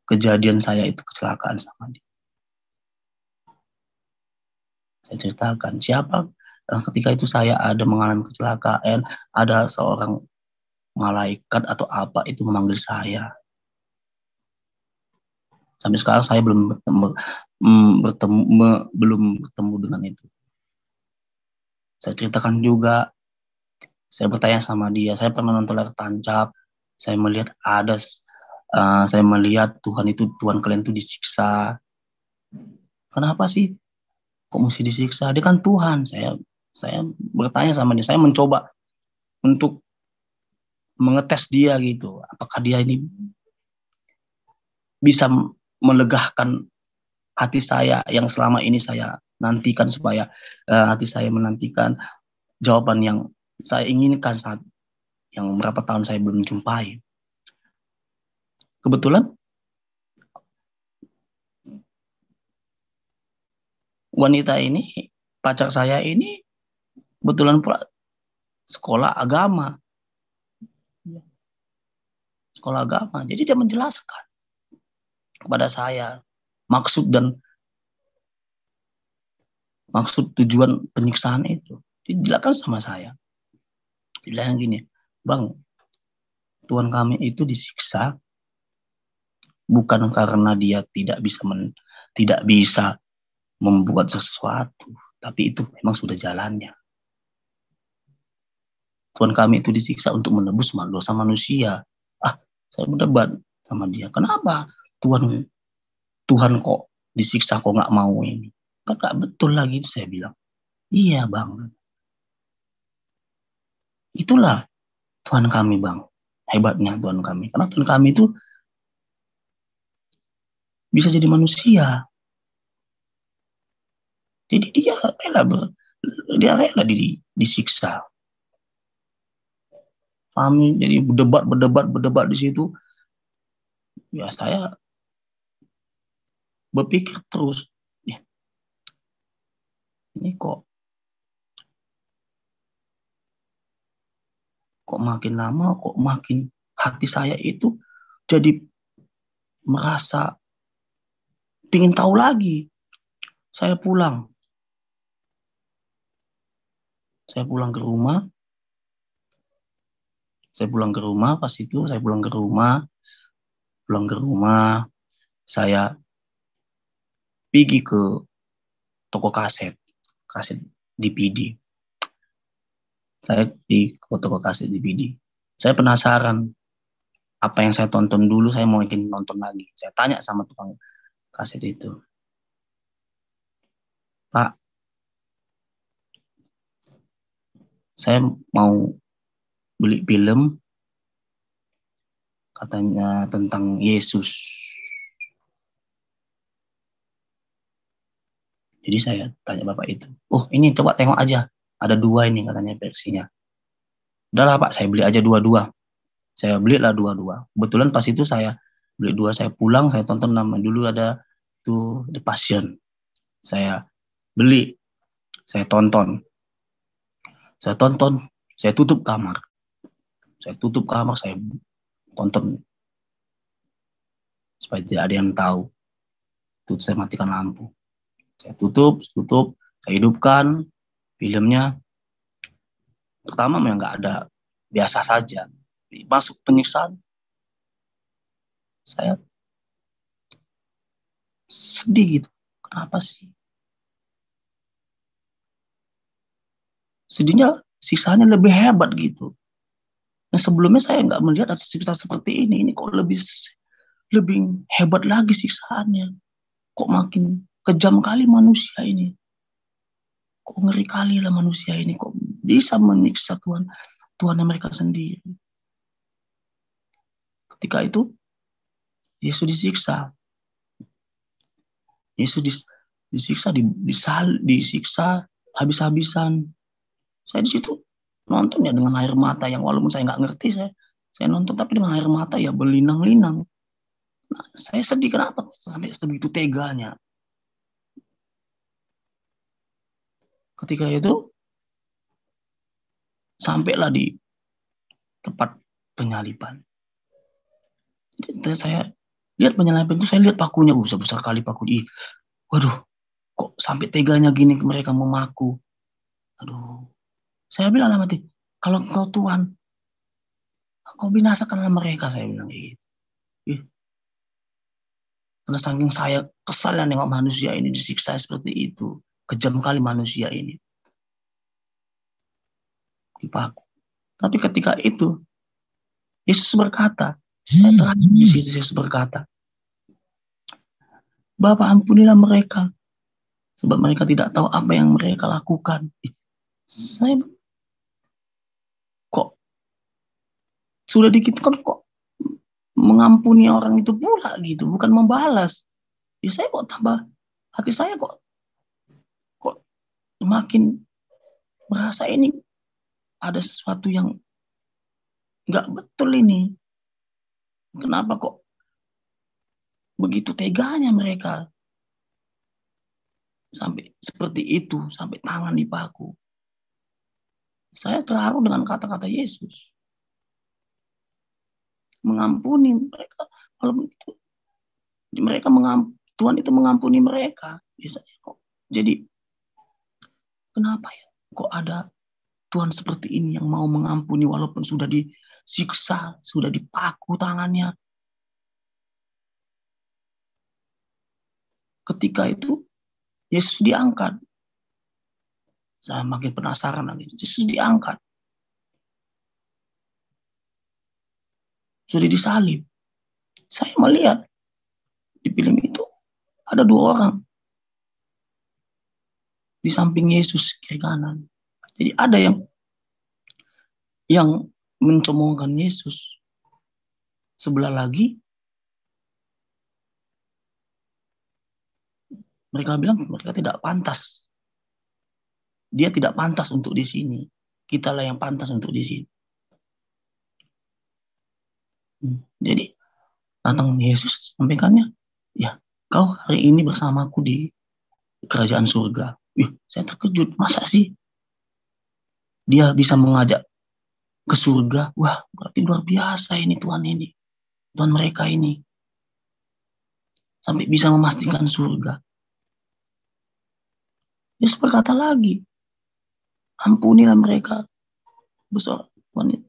kejadian saya itu, kecelakaan sama dia. Saya ceritakan siapa ketika itu saya ada mengalami kecelakaan, ada seorang malaikat atau apa itu memanggil saya. Sampai sekarang saya belum bertemu dengan itu. Saya ceritakan juga, saya bertanya sama dia, saya pernah nonton layar tancap, saya melihat saya melihat Tuhan kalian itu disiksa. Kenapa sih kok mesti disiksa? Dia kan Tuhan. Saya bertanya sama dia, saya mencoba untuk mengetes dia gitu, apakah dia ini bisa melegahkan hati saya yang selama ini saya nantikan, supaya hati saya menantikan jawaban yang saya inginkan saat yang berapa tahun saya belum jumpai. Kebetulan wanita ini, pacar saya ini, kebetulan pula sekolah agama. Sekolah agama. Jadi dia menjelaskan kepada saya maksud tujuan penyiksaan itu. Dijelaskan sama saya. Bilang gini, Bang, Tuhan kami itu disiksa bukan karena dia tidak bisa membuat sesuatu, tapi itu memang sudah jalannya. Tuhan kami itu disiksa untuk menebus dosa manusia. Saya berdebat sama dia, kenapa Tuhan kok disiksa, kok nggak mau ini? Kan nggak betul lagi itu, saya bilang. Iya bang, itulah Tuhan kami bang, hebatnya Tuhan kami. Karena Tuhan kami itu bisa jadi manusia. Jadi dia rela disiksa. Kami jadi berdebat di situ. Ya saya berpikir terus, ini kok kok makin lama, kok makin hati saya itu jadi merasa ingin tahu lagi. Saya pulang ke rumah. Pas itu saya pulang ke rumah, saya pergi ke toko kaset DVD. Saya di toko kaset DVD. Saya penasaran apa yang saya tonton dulu, saya mau ingin nonton lagi. Saya tanya sama tukang kaset itu, Pak, saya mau beli film katanya tentang Yesus. Jadi saya tanya bapak itu, oh ini coba tengok aja, ada 2 ini katanya versinya. Udahlah Pak, saya beli aja dua-dua. Saya belilah dua-dua. Kebetulan pas itu saya beli 2, saya pulang, saya tonton nama dulu ada tuh The Passion. Saya beli, saya tonton, saya tutup kamar, saya tonton supaya tidak ada yang tahu. Tuh saya matikan lampu, saya tutup, saya hidupkan filmnya. Pertama memang nggak ada, biasa saja. Masuk penyiksaan, saya sedih gitu. Kenapa sih? Sedihnya, sisanya lebih hebat gitu. Nah, sebelumnya saya nggak melihat ada siksa seperti ini. Ini kok lebih hebat lagi siksaannya. Kok makin kejam kali manusia ini. Kok ngeri kali lah manusia ini. Kok bisa menyiksa Tuhan mereka sendiri. Ketika itu, Yesus disiksa. Disiksa habis-habisan. Saya di situ nonton ya dengan air mata yang walaupun saya nggak ngerti, saya nonton tapi dengan air mata ya berlinang-linang. Nah, saya sedih kenapa sampai sebegitu teganya. Ketika itu sampailah di tempat penyaliban. Jadi saya lihat penyaliban itu, saya lihat pakunya, besar kali paku. Waduh, kok sampai teganya gini mereka memaku. Aduh, saya bilang sama hati, kalau Engkau Tuhan, Kau binasakanlah mereka, saya bilang gitu. Karena saking saya kesal nengok manusia ini disiksa seperti itu. Kejam kali manusia ini. Dipaku. Tapi ketika itu, Yesus berkata, Yesus berkata, Bapa ampunilah mereka, sebab mereka tidak tahu apa yang mereka lakukan. Saya kok sudah dikit kan kok mengampuni orang itu pula gitu, bukan membalas. Ya saya kok tambah, hati saya kok makin merasa ini ada sesuatu yang nggak betul ini. Kenapa kok begitu teganya mereka sampai seperti itu, sampai tangan dipaku. Saya terharu dengan kata-kata Yesus. Mengampuni mereka, walaupun itu mereka Tuhan itu mengampuni mereka. Biasanya kok jadi kenapa ya kok ada Tuhan seperti ini yang mau mengampuni walaupun sudah disiksa, sudah dipaku tangannya. Ketika itu Yesus diangkat. Saya makin penasaran lagi. Yesus diangkat. Sudah disalib. Saya melihat di film itu ada 2 orang di samping Yesus kiri kanan. Jadi ada yang mencemoohkan Yesus. Sebelah lagi mereka bilang mereka tidak pantas. Dia tidak pantas untuk di sini. Kitalah yang pantas untuk di sini. Jadi datang Yesus sampaikannya, ya kau hari ini bersamaku di kerajaan surga. Saya terkejut, masa sih dia bisa mengajak ke surga. Wah, berarti luar biasa ini Tuhan ini. Tuhan mereka ini. Sampai bisa memastikan surga. Yesus berkata lagi, ampunilah mereka. Besar.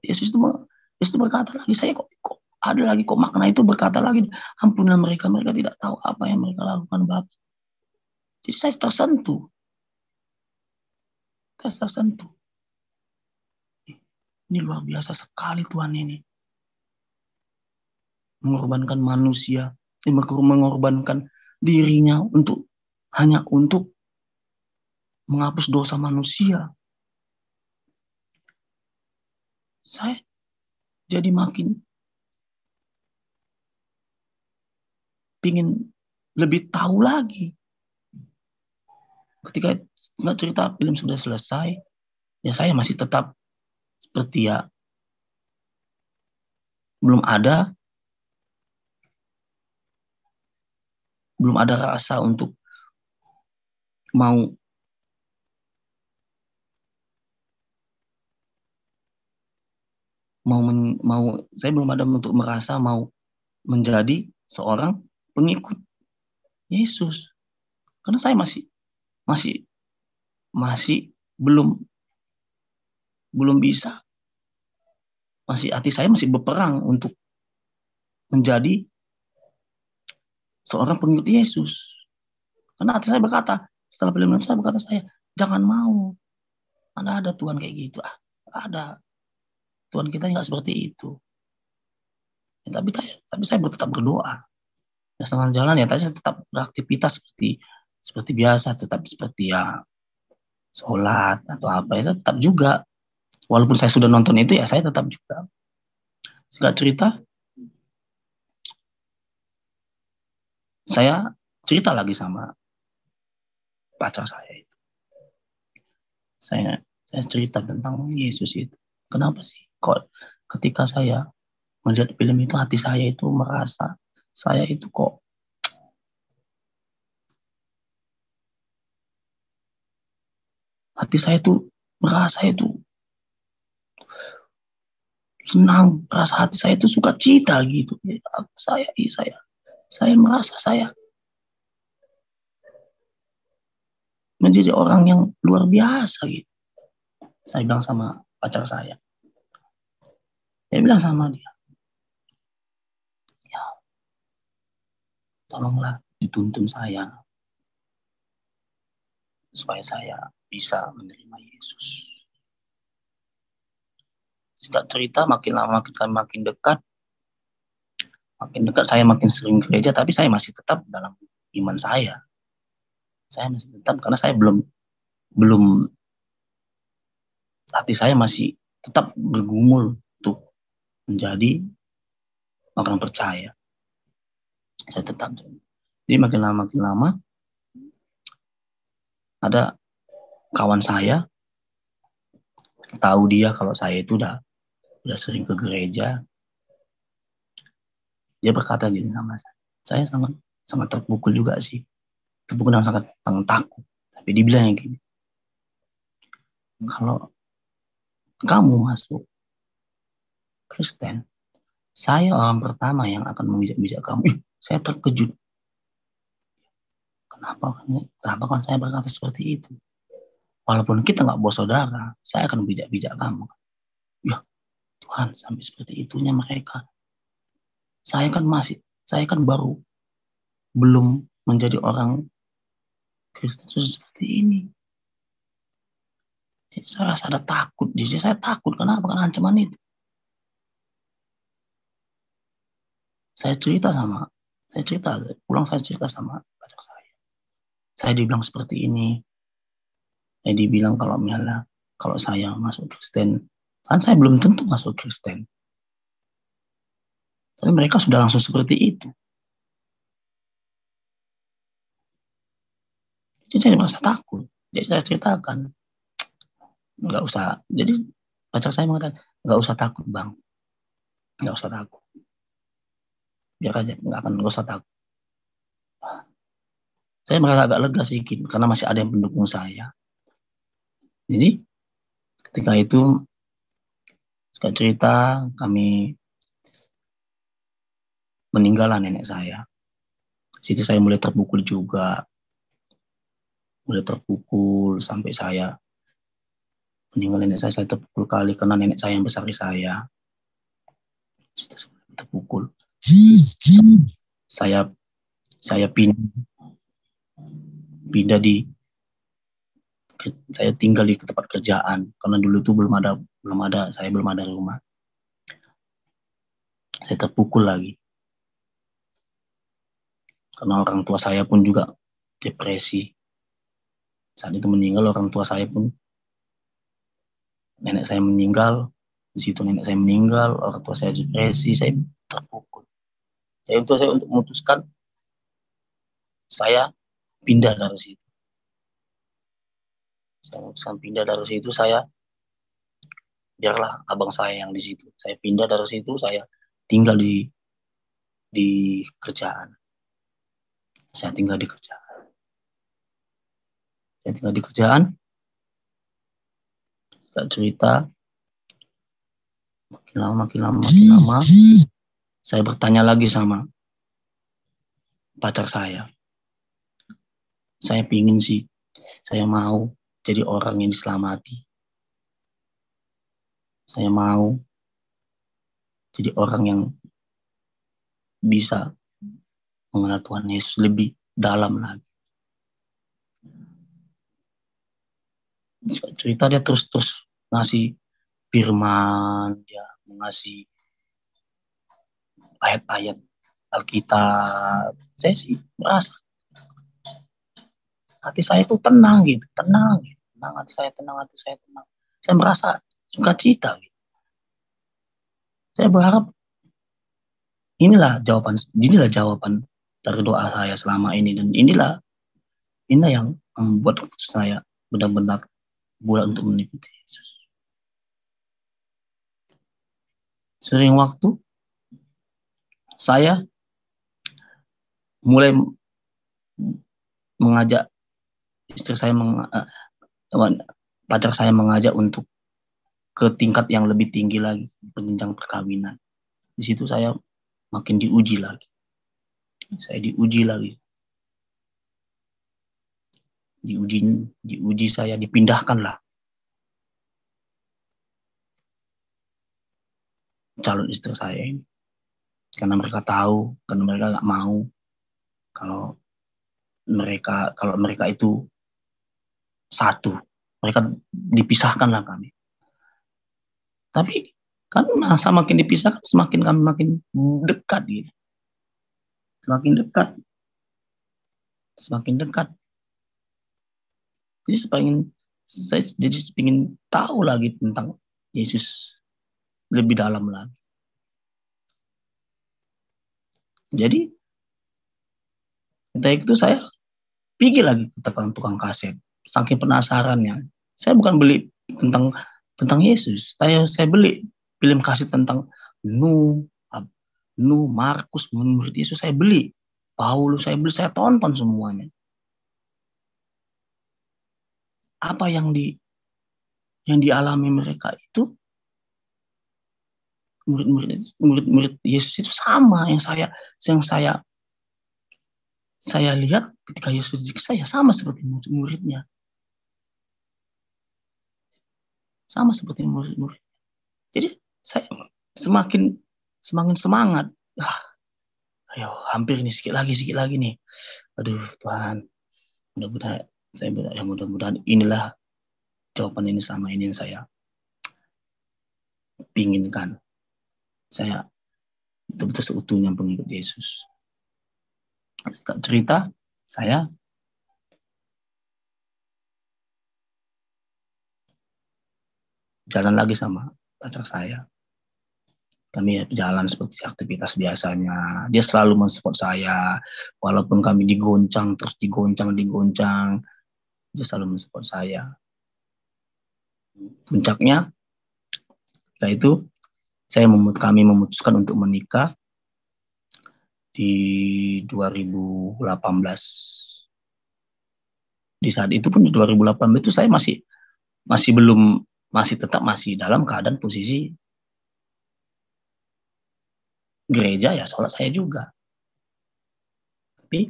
Yesus itu berkata lagi, saya kok ada lagi kok makna itu berkata lagi, ampunilah mereka tidak tahu apa yang mereka lakukan Bapa. Jadi saya tersentuh. Ini luar biasa sekali Tuhan ini. Mengorbankan manusia, mengorbankan dirinya hanya untuk menghapus dosa manusia. Saya jadi makin ingin lebih tahu lagi. Ketika cerita film sudah selesai, ya saya masih tetap seperti ya belum ada rasa untuk mau saya belum ada untuk merasa mau menjadi seorang pengikut Yesus. Karena saya masih belum bisa. Hati saya masih berperang untuk menjadi seorang pengikut Yesus. Karena hati saya berkata, setelah film saya berkata jangan mau. Mana ada Tuhan kayak gitu? Ada. Tuhan kita nggak seperti itu. Ya, tapi saya tetap berdoa. Ya, setengah jalan ya, saya tetap beraktivitas seperti biasa, tetap seperti ya sholat atau apa ya, tetap juga. Walaupun saya sudah nonton itu ya, saya tetap juga. Singkat cerita, saya cerita lagi sama pacar saya itu. Saya cerita tentang Yesus itu. Kenapa sih? Kok ketika saya melihat film itu, hati saya itu merasa saya itu kok hati saya tuh merasa itu senang, rasa hati saya itu suka cita gitu. Saya merasa saya menjadi orang yang luar biasa gitu. Saya bilang sama pacar saya. Saya bilang sama dia, ya tolonglah dituntun saya supaya saya bisa menerima Yesus. Singkat cerita, makin lama makin dekat saya makin sering gereja, tapi saya masih tetap dalam iman saya. Saya masih tetap karena saya belum hati saya masih tetap bergumul untuk menjadi orang percaya. Saya tetap. Jadi makin lama ada kawan saya tahu dia kalau saya itu udah sering ke gereja. Dia berkata gini sama saya sangat terpukul juga sih. Terpukul dan sangat takut. Tapi dia bilang gini, kalau kamu masuk Kristen, saya orang pertama yang akan membijak kamu. Saya terkejut. Kenapa kan saya berkata seperti itu? Walaupun kita nggak bersaudara, saya akan bijak kamu. Ya Tuhan, sampai seperti itunya mereka. Saya kan baru belum menjadi orang Kristen seperti ini. Jadi saya rasa ada takut. Jadi saya takut. Kenapa? Karena ancaman itu. Saya cerita sama pacar saya. Saya dibilang seperti ini. Saya dibilang kalau saya masuk Kristen, kan saya belum tentu masuk Kristen. Tapi mereka sudah langsung seperti itu. Jadi saya merasa takut. Jadi saya ceritakan, nggak usah. Jadi pacar saya mengatakan, nggak usah takut bang, nggak usah takut. Biar aja, nggak usah takut. Saya merasa agak lega sedikit karena masih ada yang mendukung saya. Jadi ketika itu Singkat cerita, kami meninggalkan nenek saya. Situ saya mulai terpukul juga. Mulai terpukul sampai saya meninggal nenek saya terpukul kali karena nenek saya yang besar saya. Situ saya terpukul. Saya pindah saya tinggal di tempat kerjaan karena dulu tuh saya belum ada rumah. Saya terpukul lagi karena orang tua saya pun juga depresi. Saat itu meninggal orang tua saya pun, nenek saya meninggal, di situ nenek saya meninggal, orang tua saya depresi, saya terpukul. Saya untuk memutuskan saya pindah dari situ. Saya memutuskan pindah dari situ, biarlah abang saya yang di situ. Saya pindah dari situ, saya tinggal di kerjaan. Saya tinggal di kerjaan. Gak cerita. Makin lama. Saya bertanya lagi sama pacar saya. Saya pingin sih, saya mau jadi orang yang diselamati. Saya mau jadi orang yang bisa mengenal Tuhan Yesus lebih dalam lagi. Cerita dia terus ngasih firman, dia mengasih ayat-ayat Alkitab. Saya sih merasa hati saya tuh tenang gitu. Hati saya tenang. Saya merasa sukacita gitu. Saya berharap inilah jawaban dari doa saya selama ini, dan inilah yang membuat saya benar-benar bulat untuk mengikuti Yesus. Sering waktu saya mulai mengajak istri saya, pacar saya mengajak untuk ke tingkat yang lebih tinggi lagi, penjenjang perkawinan. Di situ saya makin diuji lagi. Diuji saya, dipindahkan lah calon istri saya ini. Karena mereka nggak mau kalau mereka itu satu. Mereka dipisahkan lah kami. Tapi kan semakin dipisahkan, semakin kami makin dekat gitu. Semakin dekat. Jadi saya ingin tahu lagi tentang Yesus lebih dalam lagi. Jadi ketika itu saya pergi lagi ke tukang kaset. Saking penasarannya, saya bukan beli tentang Yesus. Saya beli film kaset tentang Nuh, Markus, murid Yesus. Saya beli Paulus, saya tonton semuanya. Apa yang dialami mereka itu, murid Yesus itu sama yang saya lihat ketika Yesus saya sama seperti murid-muridnya. Sama seperti murid-murid. Jadi saya semakin semangat. Ayo, hampir nih, sikit lagi nih. Aduh Tuhan, mudah-mudahan inilah jawaban ini sama ini yang saya pinginkan. Saya betul-betul seutuhnya pengikut Yesus. Cerita saya jalan lagi sama pacar saya. Kami jalan seperti aktivitas biasanya. Dia selalu mensupport saya. Walaupun kami digoncang. Dia selalu mensupport saya. Puncaknya, setelah itu, kami memutuskan untuk menikah di 2018. Di saat itu pun, di 2018 itu saya masih tetap dalam keadaan posisi gereja ya sholat saya juga. Tapi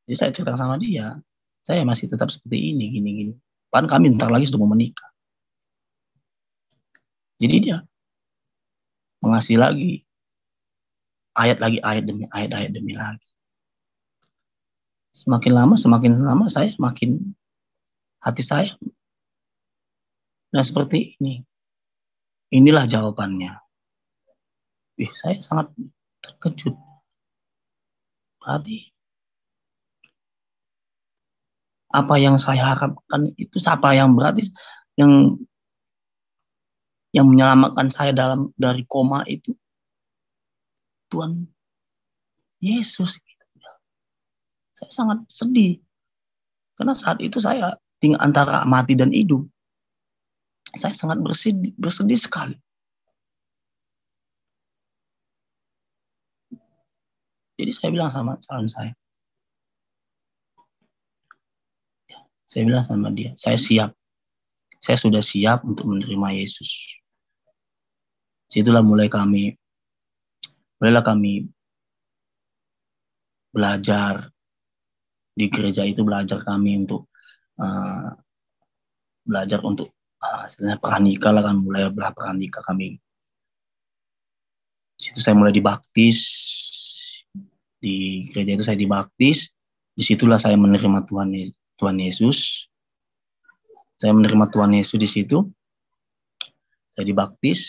jadi saya cerita sama dia, saya masih tetap seperti ini, gini. Padahal kami bentar lagi sudah mau menikah. Jadi dia mengasih lagi ayat demi lagi. Semakin lama saya makin hati saya. Nah seperti ini. Inilah jawabannya. Saya sangat terkejut. Berarti apa yang saya harapkan itu apa yang berarti yang menyelamatkan saya dari koma itu Tuhan Yesus. Saya sangat sedih karena saat itu saya tinggal antara mati dan hidup. Saya sangat bersedih sekali. Jadi saya bilang sama calon saya bilang sama dia, saya sudah siap untuk menerima Yesus. Situlah mulailah kami belajar di gereja itu, belajar untuk sebenarnya pranikah lah kan, mulai pranikah kami. Situ saya mulai dibaptis, di gereja itu saya dibaptis, disitulah saya menerima Tuhan Yesus. Saya menerima Tuhan Yesus di situ, saya dibaptis.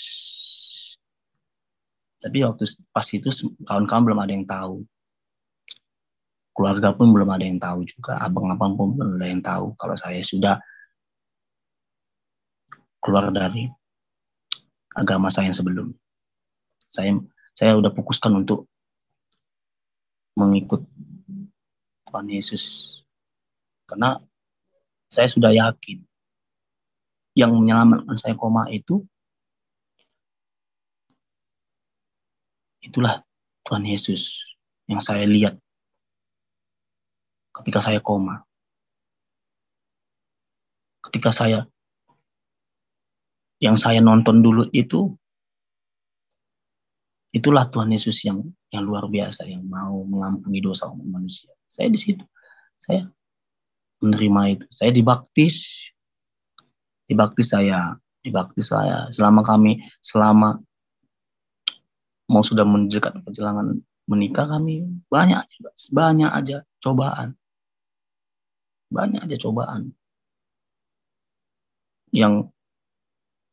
Tapi waktu pas itu kawan-kawan belum ada yang tahu, keluarga pun belum ada yang tahu juga, abang-abang pun belum ada yang tahu kalau saya sudah keluar dari agama saya yang sebelum. Saya udah fokuskan untuk mengikut Tuhan Yesus. Karena saya sudah yakin yang menyelamatkan saya koma itulah Tuhan Yesus yang saya lihat ketika saya koma. Ketika yang saya nonton dulu itulah Tuhan Yesus yang luar biasa, yang mau mengampuni dosa umat manusia. Saya di situ, saya menerima itu. Saya dibaptis saya selama mau sudah mendekat perjalanan menikah kami banyak aja cobaan. Yang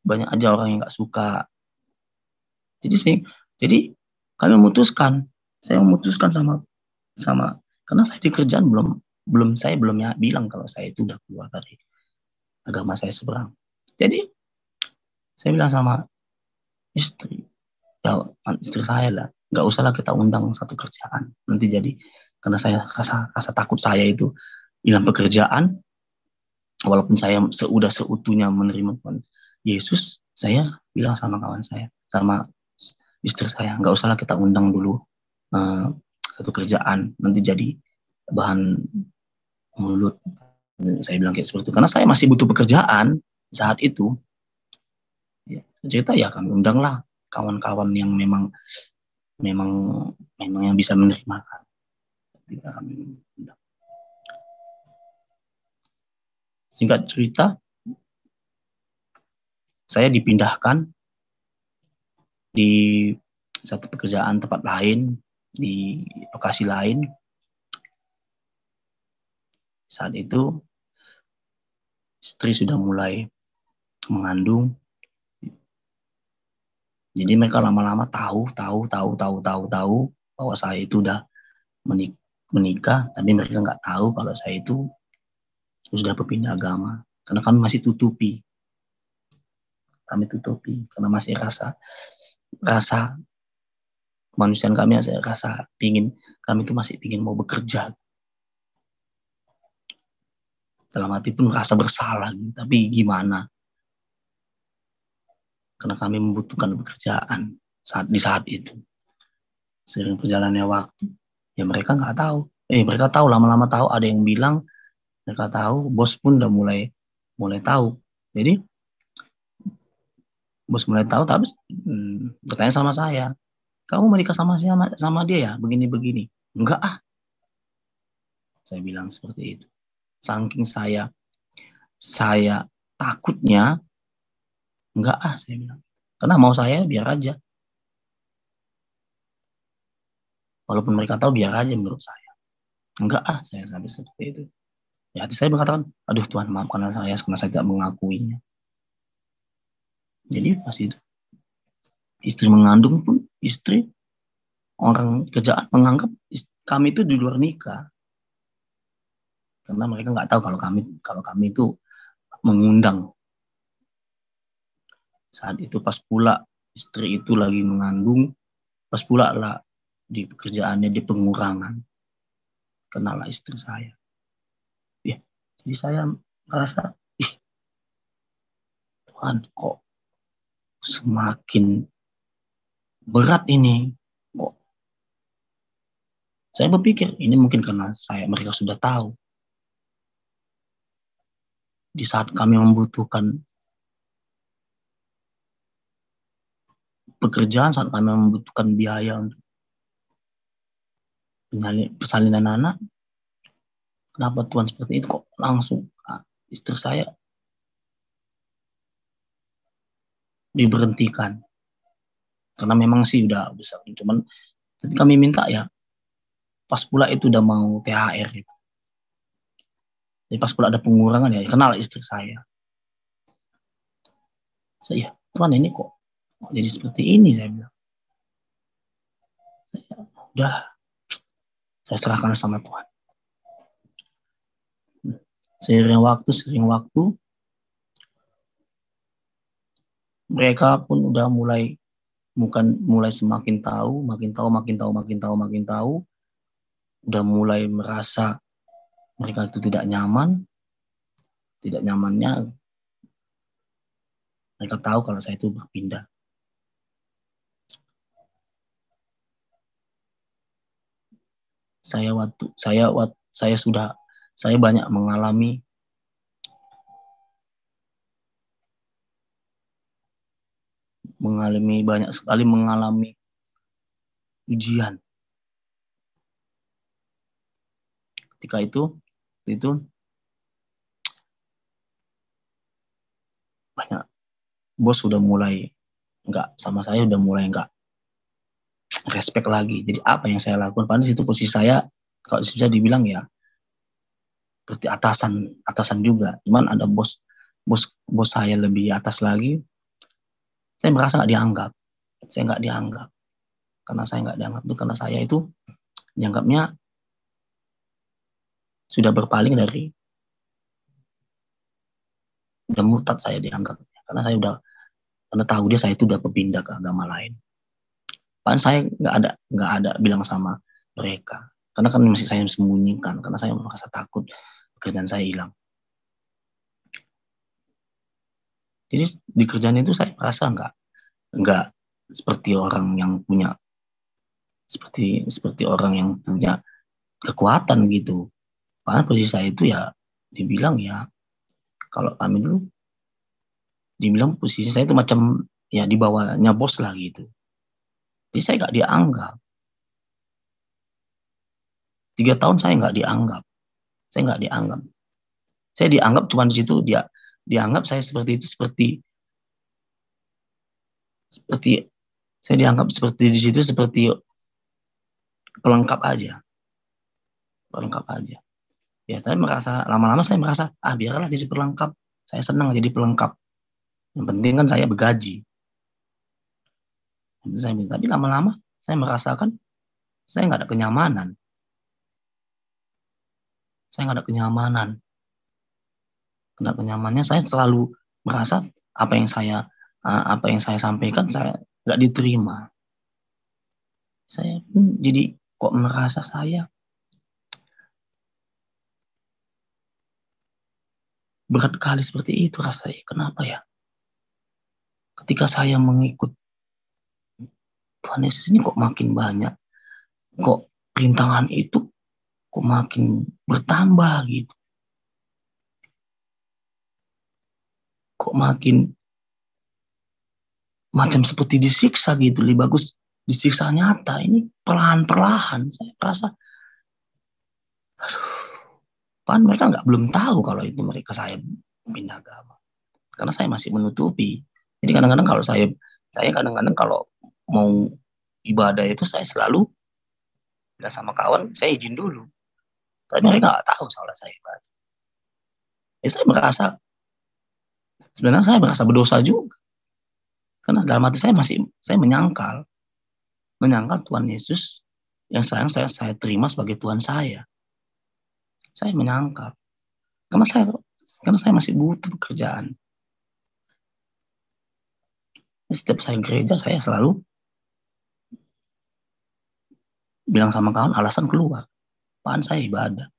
banyak aja orang yang nggak suka. Jadi kami saya memutuskan sama karena saya di kerjaan saya belum bilang kalau saya itu udah keluar dari agama saya seberang. Jadi saya bilang sama istri saya lah, nggak usahlah kita undang satu kerjaan nanti jadi, karena saya rasa takut saya itu hilang pekerjaan. Walaupun saya sudah seutuhnya menerima Tuhan Yesus, saya bilang sama kawan saya, sama istri saya, nggak usahlah kita undang dulu satu kerjaan nanti jadi bahan mulut. Saya bilang kayak seperti itu karena saya masih butuh pekerjaan saat itu. Cerita ya kami undanglah kawan-kawan yang memang yang bisa menerima. Ketika kami undang. Singkat cerita, saya dipindahkan di satu pekerjaan tempat lain, di lokasi lain. Saat itu istri sudah mulai mengandung. Jadi mereka lama-lama tahu bahwa saya itu udah menikah, tapi mereka nggak tahu kalau saya itu sudah berpindah agama. Karena kami masih tutupi. Karena masih rasa kemanusiaan kami, saya rasa kami itu masih pingin mau bekerja. Dalam hati pun rasa bersalah, tapi gimana? Karena kami membutuhkan pekerjaan di saat itu. Sering berjalannya waktu, ya mereka nggak tahu. Mereka tahu, lama-lama tahu, ada yang bilang, mereka tahu, bos pun udah mulai tahu. Jadi bos mulai tahu, tapi bertanya sama saya, kamu menikah sama dia ya, begini-begini. Enggak ah. Saya bilang seperti itu. Saking saya takutnya, enggak ah, saya bilang. Karena mau saya biar aja. Walaupun mereka tahu biar aja menurut saya. Enggak ah, saya sampai seperti itu. Ya, hati saya mengatakan, aduh Tuhan maafkanlah saya karena saya tidak mengakuinya. Jadi pas itu istri mengandung pun orang kerjaan menganggap kami itu di luar nikah. Karena mereka nggak tahu kalau kami itu mengundang. Saat itu pas pula istri itu lagi mengandung, pas pula lah di pekerjaannya di pengurangan. Kenalah istri saya. Ya, jadi saya merasa, Tuhan kok semakin berat ini. Kok saya berpikir ini mungkin karena mereka sudah tahu. Di saat kami membutuhkan pekerjaan, saat kami membutuhkan biaya untuk persalinan anak, kenapa Tuhan seperti itu kok langsung istri saya diberhentikan? Karena memang sih udah besar, cuman tapi kami minta ya pas pula itu udah mau THR gitu. Jadi pas pula ada pengurangan ya kenal istri saya. Saya, Tuhan ini kok jadi seperti ini, saya bilang. Saya serahkan sama Tuhan. Seiring waktu, mereka pun udah mulai semakin tahu, udah mulai merasa mereka itu tidak nyaman. Tidak nyamannya mereka tahu kalau saya itu berpindah. Saya banyak mengalami ujian. Ketika itu banyak bos sudah mulai nggak sama saya, udah mulai nggak respect lagi. Jadi apa yang saya lakukan? Padahal situ posisi saya kalau bisa dibilang ya seperti atasan juga. Cuman ada bos saya lebih atas lagi. Saya merasa nggak dianggap. Karena saya nggak dianggap itu karena saya itu dianggapnya sudah berpaling dari, udah murtad saya dianggap. Karena tahu dia saya itu udah berpindah ke agama lain. Padahal saya nggak ada bilang sama mereka. Karena kan masih saya sembunyikan. Karena saya merasa takut pekerjaan saya hilang. Jadi di kerjaan itu saya merasa nggak seperti orang yang punya kekuatan gitu. Karena posisi saya itu ya dibilang ya, kalau kami dulu dibilang posisi saya itu macam ya di bawahnya bos lah gitu. Jadi saya nggak dianggap. 3 tahun saya nggak dianggap. Saya dianggap cuma di situ dia dianggap saya seperti itu, seperti saya dianggap seperti di situ seperti pelengkap aja. Ya, lama-lama saya merasa biarlah jadi pelengkap. Saya senang jadi pelengkap. Yang penting kan saya bergaji. Tapi lama-lama saya merasakan saya nggak ada kenyamanan. Karena kenyamanannya saya selalu merasa apa yang saya sampaikan saya nggak diterima. Saya pun jadi kok merasa saya berat kali seperti itu rasanya. Kenapa ya? Ketika saya mengikut Tuhan Yesus ini kok makin banyak. Kok rintangan itu kok makin bertambah gitu. Kok makin macam seperti disiksa gitu. Lebih bagus disiksa nyata. Ini perlahan-perlahan saya merasa, kan mereka belum tahu kalau itu mereka saya pindah agama. Karena saya masih menutupi. Jadi kadang-kadang kalau saya kadang-kadang kalau mau ibadah itu saya selalu bilang sama kawan, saya izin dulu. Tapi mereka nggak tahu soal saya ibadah. Saya merasa, sebenarnya saya merasa berdosa juga. Karena dalam hati saya menyangkal Tuhan Yesus yang sekarang saya terima sebagai Tuhan saya. Saya menyangkal. Karena saya masih butuh pekerjaan. Setiap saya gereja, saya selalu bilang sama kawan alasan keluar. Apaan saya ibadah.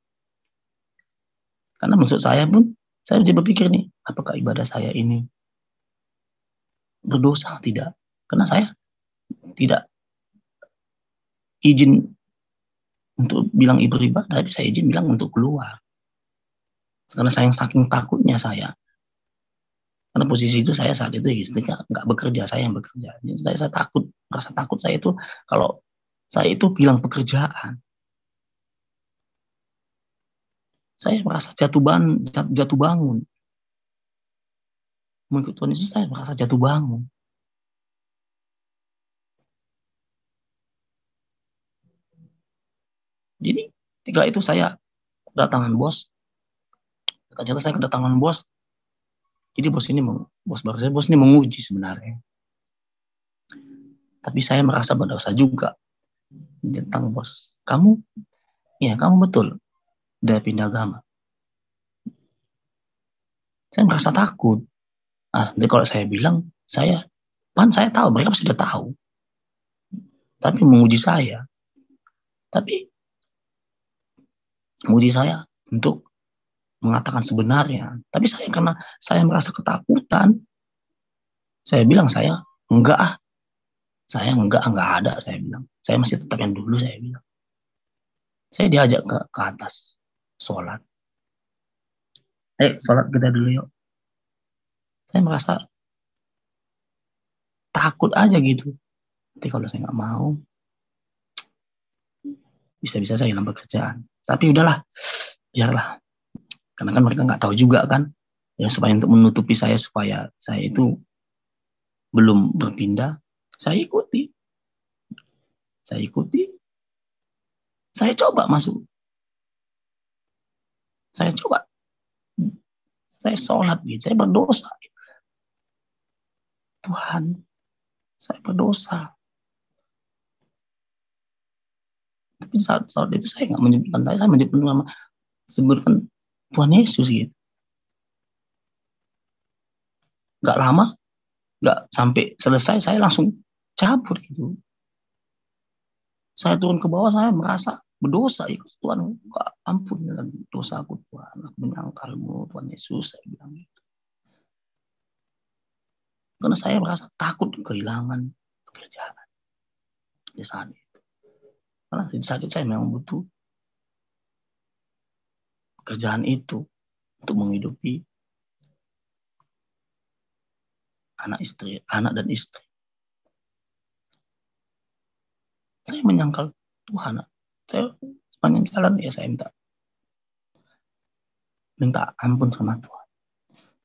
Karena maksud saya pun, saya jadi berpikir nih, apakah ibadah saya ini berdosa tidak? Karena saya tidak izin untuk bilang ibadah, tapi saya izin bilang untuk keluar. Karena saya saking takutnya saya. Karena posisi itu saya saat itu istri nggak bekerja, saya yang bekerja. Jadi saya takut, rasa takut saya itu kalau saya itu hilang pekerjaan. Saya merasa jatuh bangun. Mengikut Tuhan Yesus saya merasa jatuh bangun. Jadi ketika itu saya kedatangan bos. Ternyata saya kedatangan bos. Jadi bos ini menguji sebenarnya. Tapi saya merasa berdosa juga. Tentang bos, kamu betul udah pindah agama. Saya merasa takut. Nanti kalau saya bilang, saya tahu, mereka pasti sudah tahu. Tapi menguji saya. Tapi menguji saya untuk mengatakan sebenarnya. Tapi karena saya merasa ketakutan, saya bilang saya enggak ada, saya bilang. Saya masih tetap yang dulu, saya bilang. Saya diajak ke atas, sholat. Sholat kita dulu yuk. Saya merasa takut aja gitu. Nanti kalau saya nggak mau, bisa-bisa saya hilang pekerjaan. Tapi udahlah, biarlah. Karena kan mereka nggak tahu juga kan. Ya supaya untuk menutupi saya, supaya saya itu belum berpindah, saya ikuti. Saya coba masuk. Saya sholat gitu, saya berdosa. Tuhan, saya berdosa. Tapi saat itu saya nggak menyebutkan, saya menyebutkan nama, sebutkan Tuhan Yesus gitu. Nggak lama, nggak sampai selesai, saya langsung cabut gitu. Saya turun ke bawah, saya merasa berdosa. Ya, Tuhan, ampun dosa aku Tuhan. Aku menyangkalmu Tuhan Yesus, saya bilang gitu. Karena saya merasa takut kehilangan pekerjaan di saat itu. Karena di saat itu saya memang butuh pekerjaan itu untuk menghidupi anak dan istri. Saya menyangkal Tuhan. Saya sepanjang jalan ya saya minta ampun sama Tuhan.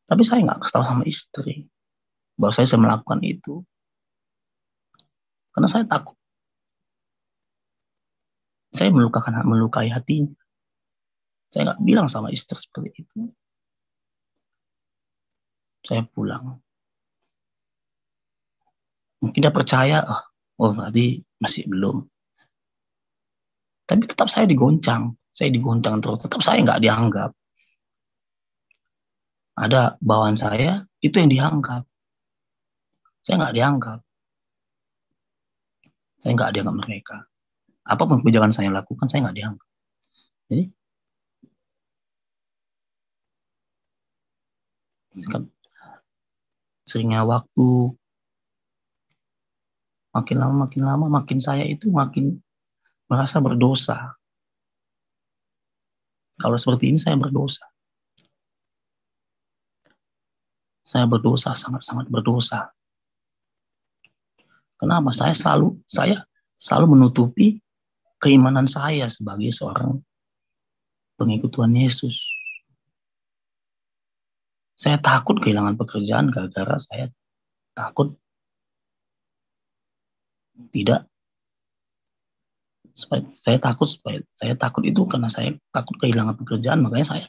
Tapi saya nggak kesal sama istri bahwa saya melakukan itu. Karena saya takut. Saya melukai hatinya. Saya nggak bilang sama istri seperti itu. Saya pulang. Mungkin dia percaya, berarti masih belum. Tapi tetap saya digoncang terus. Tetap saya nggak dianggap. Ada bawaan saya, itu yang dianggap. Saya nggak dianggap. Saya nggak dianggap mereka. Apapun kebijakan saya lakukan, saya nggak dianggap. Jadi, seringnya waktu, makin lama, makin saya itu makin merasa berdosa. Kalau seperti ini saya berdosa. Saya berdosa, sangat-sangat berdosa. Kenapa? Saya selalu menutupi keimanan saya sebagai seorang pengikut Tuhan Yesus. Saya takut kehilangan pekerjaan gara-gara saya takut saya takut itu karena saya takut kehilangan pekerjaan, makanya saya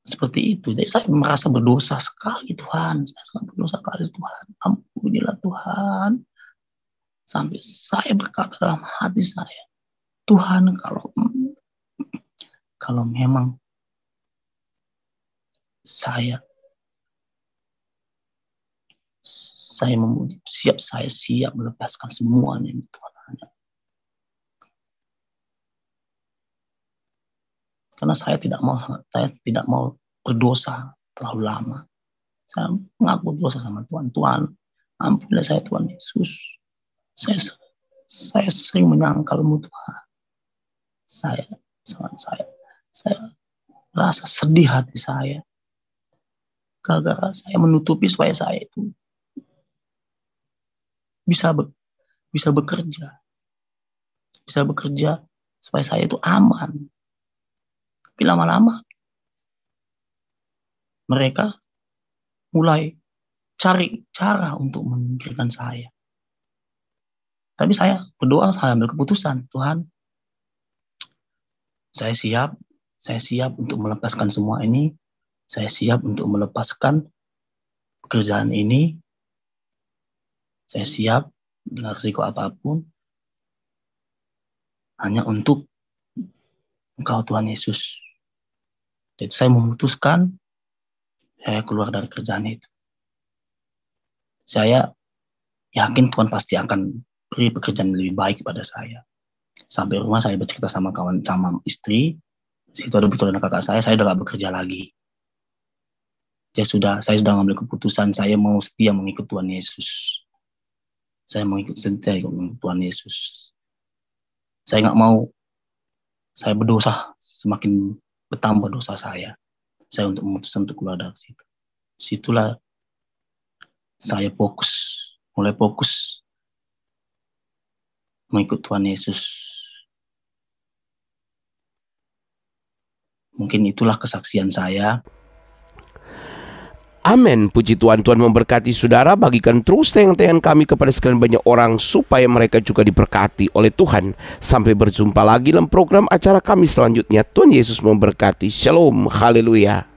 seperti itu. Jadi saya merasa berdosa sekali, Tuhan. Saya sangat berdosa sekali, Tuhan. Ampunilah Tuhan. Sampai saya berkata dalam hati saya, Tuhan, kalau memang saya siap melepaskan semuanya, Tuhan. Karena saya tidak mau berdosa terlalu lama. Saya mengaku dosa sama Tuhan. Tuhan, ampunilah saya, Tuhan Yesus. Saya sering menyangkalmu, Tuhan. Saya rasa sedih hati saya. Gara-gara saya menutupi supaya saya itu bisa bekerja. Bisa bekerja supaya saya itu aman. Tapi lama-lama mereka mulai cari cara untuk menyingkirkan saya. Tapi saya berdoa, saya ambil keputusan, Tuhan, saya siap untuk melepaskan semua ini. Saya siap untuk melepaskan pekerjaan ini. Saya siap dengan risiko apapun. Hanya untuk Engkau, Tuhan Yesus. Jadi saya memutuskan saya keluar dari kerjaan itu. Saya yakin Tuhan pasti akan beri pekerjaan lebih baik kepada saya. Sampai rumah saya bercerita sama istri. Situ ada betul anak kakak saya udah gak bekerja lagi. Saya sudah mengambil keputusan, saya mau setia mengikut Tuhan Yesus. Saya mau setia mengikut Tuhan Yesus. Saya nggak mau saya berdosa, semakin bertambah dosa saya. Saya memutuskan untuk keluar dari situ. Situlah saya mulai fokus mengikut Tuhan Yesus. Mungkin itulah kesaksian saya. Amin. Puji Tuhan. Tuhan memberkati saudara. Bagikan terus tayangan kami kepada sekalian banyak orang supaya mereka juga diberkati oleh Tuhan. Sampai berjumpa lagi dalam program acara kami selanjutnya. Tuhan Yesus memberkati. Shalom. Haleluya.